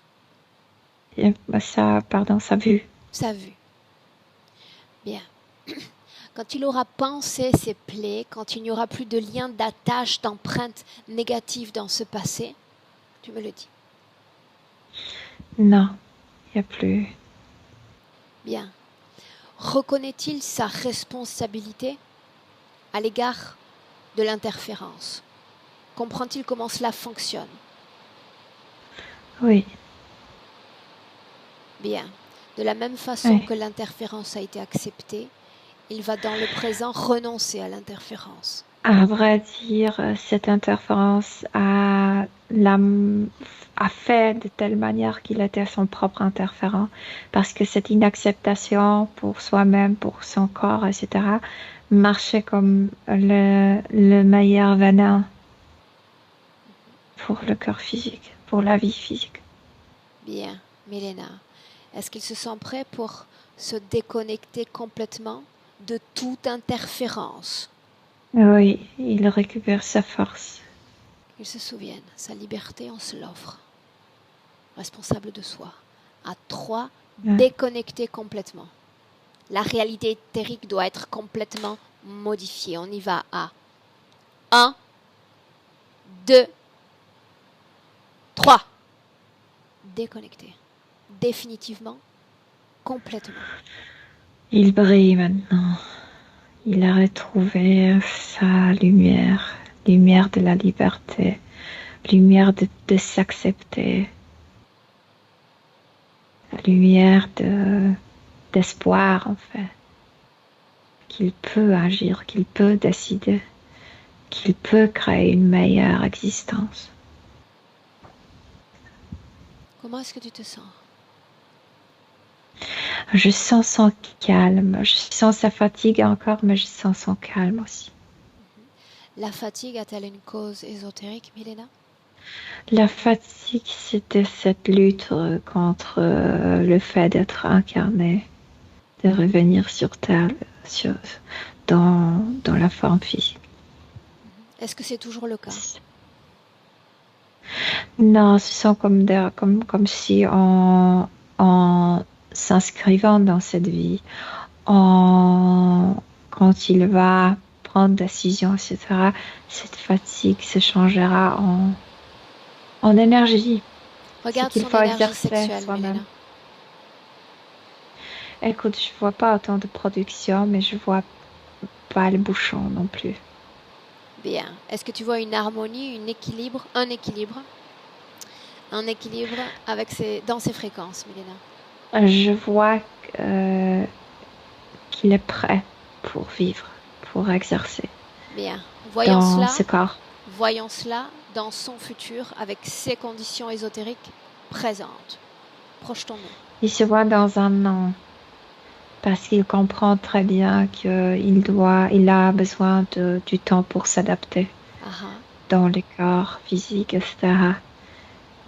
Sa vue. Sa vue. Bien. Quand il aura pensé ses plaies, quand il n'y aura plus de lien d'attache, d'empreinte négative dans ce passé, tu me le dis. Non, il n'y a plus. Bien. Reconnaît-il sa responsabilité à l'égard de l'interférence? Comprend-il comment cela fonctionne? Oui. Bien. De la même façon que l'interférence a été acceptée, il va dans le présent renoncer à l'interférence. À vrai dire, cette interférence a fait de telle manière qu'il était son propre interférent, parce que cette inacceptation pour soi-même, pour son corps, etc., marchait comme le meilleur venin pour le corps physique, pour la vie physique. Bien, Milena, est-ce qu'il se sent prêt pour se déconnecter complètement de toute interférence? Oui, il récupère sa force. Qu'il se souvienne, sa liberté, on se l'offre. Responsable de soi. À 3, déconnecter complètement. La réalité éthérique doit être complètement modifiée. On y va à 1, 2, 3. Déconnecter. Définitivement, complètement. Il brille maintenant. Il a retrouvé sa lumière, lumière de la liberté, lumière de s'accepter, la lumière d'espoir en fait, qu'il peut agir, qu'il peut décider, qu'il peut créer une meilleure existence. Comment est-ce que tu te sens? Je sens son calme. Je sens sa fatigue encore, mais je sens son calme aussi. La fatigue a-t-elle une cause ésotérique, Milena? La fatigue, c'était cette lutte contre le fait d'être incarné, de revenir sur Terre, sur, dans la forme physique. Est-ce que c'est toujours le cas? Non, ce sont comme si en s'inscrivant dans cette vie, quand il va prendre décision, etc., cette fatigue se changera en énergie. C'est Regarde qu'il son faut énergie exercer sexuelle, soi-même. Milena. Écoute, je vois pas autant de production, mais je vois pas le bouchon non plus. Bien. Est-ce que tu vois une harmonie, un équilibre avec dans ses fréquences, Milena? Je vois qu'il est prêt pour vivre, pour exercer Bien. dans ce corps. Voyons cela dans son futur avec ses conditions ésotériques présentes. Projetons-nous. Il se voit dans un an parce qu'il comprend très bien il a besoin du temps pour s'adapter dans le corps physique, etc.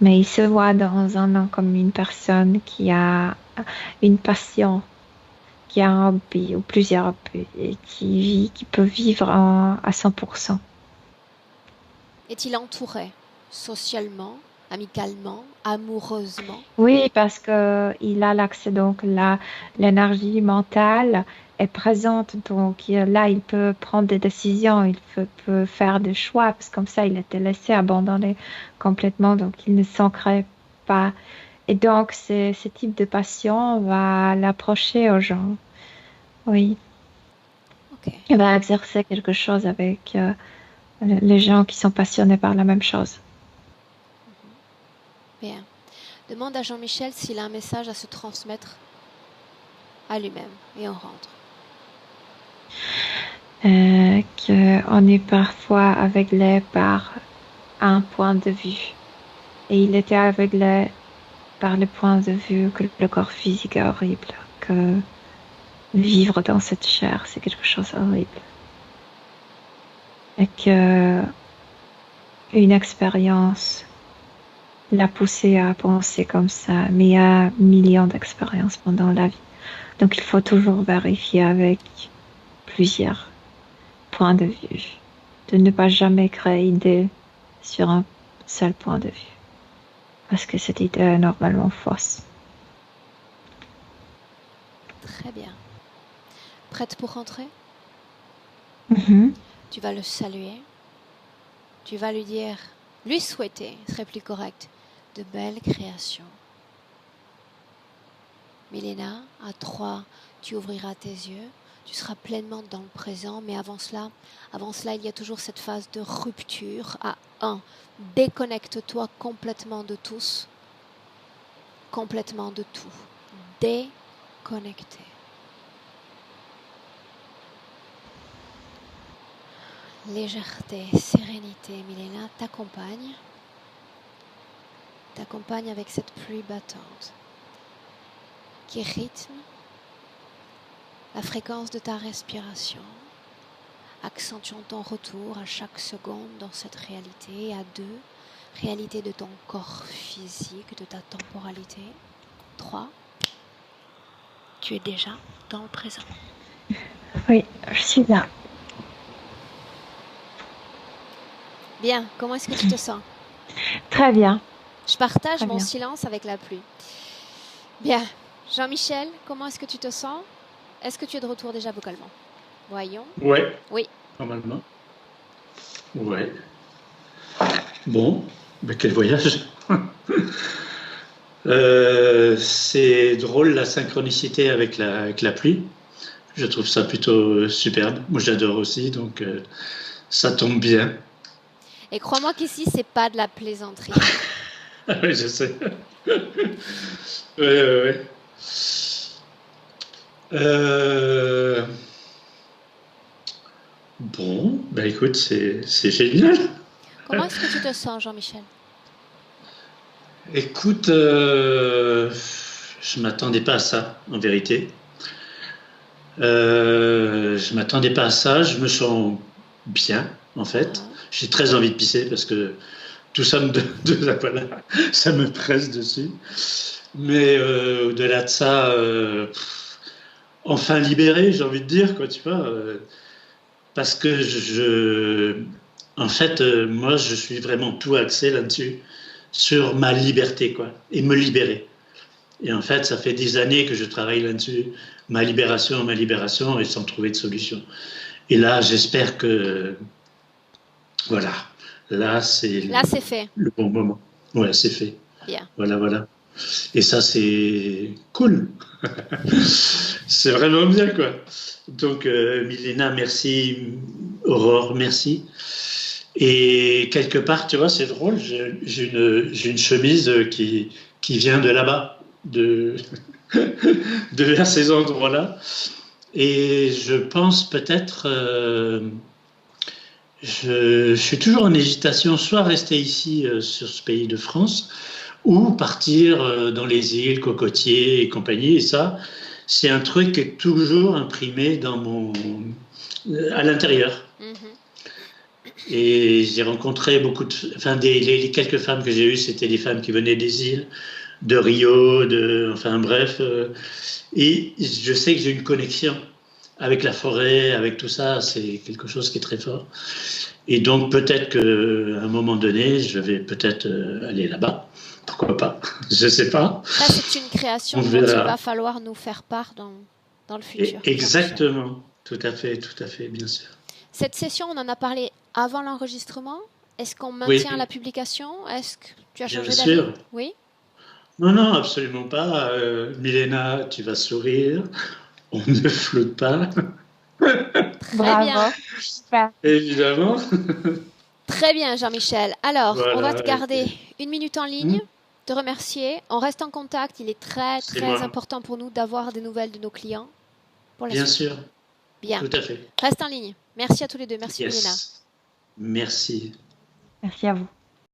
Mais il se voit dans un an comme une personne qui a une passion, qui a un hobby ou plusieurs hobbies et qui peut vivre à 100%. Est-il entouré socialement, amicalement, amoureusement? Oui, parce que il a l'accès, donc l'énergie mentale est présente, donc là, il peut prendre des décisions, peut faire des choix, parce que comme ça, il était laissé abandonner complètement, donc il ne s'ancrait pas. Et donc, ce type de passion va l'approcher aux gens. Oui. Ok. Il va exercer quelque chose avec les gens qui sont passionnés par la même chose. Bien. Demande à Jean-Michel s'il a un message à se transmettre à lui-même et on rentre. Qu'on est parfois aveuglé par un point de vue. Et il était aveuglé par le point de vue que le corps physique est horrible, que vivre dans cette chair, c'est quelque chose d'horrible. Et que une expérience l'a poussé à penser comme ça, mais il y a millions d'expériences pendant la vie. Donc il faut toujours vérifier avec plusieurs points de vue, de ne pas jamais créer idée sur un seul point de vue. Parce que cette idée est normalement fausse. Très bien. Prête pour rentrer? Tu vas le saluer. Tu vas lui souhaiter, ce serait plus correct, de belles créations. Milena, à 3, tu ouvriras tes yeux. Tu seras pleinement dans le présent, mais avant cela, il y a toujours cette phase de rupture. À 1, déconnecte-toi complètement de tous, complètement de tout. Déconnecté. Légèreté, sérénité, Milena t'accompagne avec cette pluie battante qui rythme la fréquence de ta respiration, accentuant ton retour à chaque seconde dans cette réalité, à 2, réalité de ton corps physique, de ta temporalité, 3, tu es déjà dans le présent. Oui, je suis là. Bien, comment est-ce que tu te sens? Très bien. Je partage mon silence avec la pluie. Bien, Jean-Michel, comment est-ce que tu te sens? Est-ce que tu es de retour déjà vocalement? Voyons. Ouais. Oui. Normalement. Ouais. Bon, ben quel voyage. C'est drôle la synchronicité avec la pluie. Je trouve ça plutôt superbe. Moi j'adore aussi, donc ça tombe bien. Et crois-moi qu'ici c'est pas de la plaisanterie. Oui, je sais. Ouais. Bon, ben écoute, c'est génial. Comment est-ce que tu te sens, Jean-Michel? Écoute, je m'attendais pas à ça, en vérité. Je m'attendais pas à ça. Je me sens bien, en fait. J'ai très envie de pisser parce que tout ça voilà, ça me presse dessus. Mais au-delà de ça, enfin libéré, j'ai envie de dire, quoi, tu vois. Parce que en fait, moi, je suis vraiment tout axé là-dessus, sur ma liberté, quoi, et me libérer. Et en fait, ça fait des années que je travaille là-dessus, ma libération, et sans trouver de solution. Et là, j'espère que, voilà, là, c'est fait. le bon moment. Ouais, c'est fait. Bien. Voilà, voilà. Et ça, c'est cool. C'est vraiment bien, quoi. Donc, Milena, merci. Aurore, merci. Et quelque part, tu vois, c'est drôle, j'ai une chemise qui vient de là-bas, de vers ces endroits-là. Et je pense peut-être, je suis toujours en hésitation, soit rester ici sur ce pays de France, ou partir dans les îles, Cocotiers et compagnie. Et ça, c'est un truc qui est toujours imprimé dans à l'intérieur. Et j'ai rencontré les quelques femmes que j'ai eues, c'était des femmes qui venaient des îles, de Rio, enfin bref. Et je sais que j'ai une connexion avec la forêt, avec tout ça, c'est quelque chose qui est très fort. Et donc peut-être qu'à un moment donné, je vais peut-être aller là-bas. Pourquoi pas? Je ne sais pas. Ça, c'est une création dont il va falloir nous faire part dans le futur. Exactement, tout à fait, bien sûr. Cette session, on en a parlé avant l'enregistrement. Est-ce qu'on maintient la publication? Est-ce que tu as changé d'avis? Bien sûr. Oui. Non, absolument pas. Milena, tu vas sourire. On ne flotte pas. Très bien. Évidemment. Très bien, Jean-Michel. Alors, voilà, on va te garder 1 minute en ligne, te remercier. On reste en contact. Il est très important pour nous d'avoir des nouvelles de nos clients. Pour la Bien suite. sûr. Bien. Tout à fait. Reste en ligne. Merci à tous les deux. Merci, Milena. Merci. Merci à vous.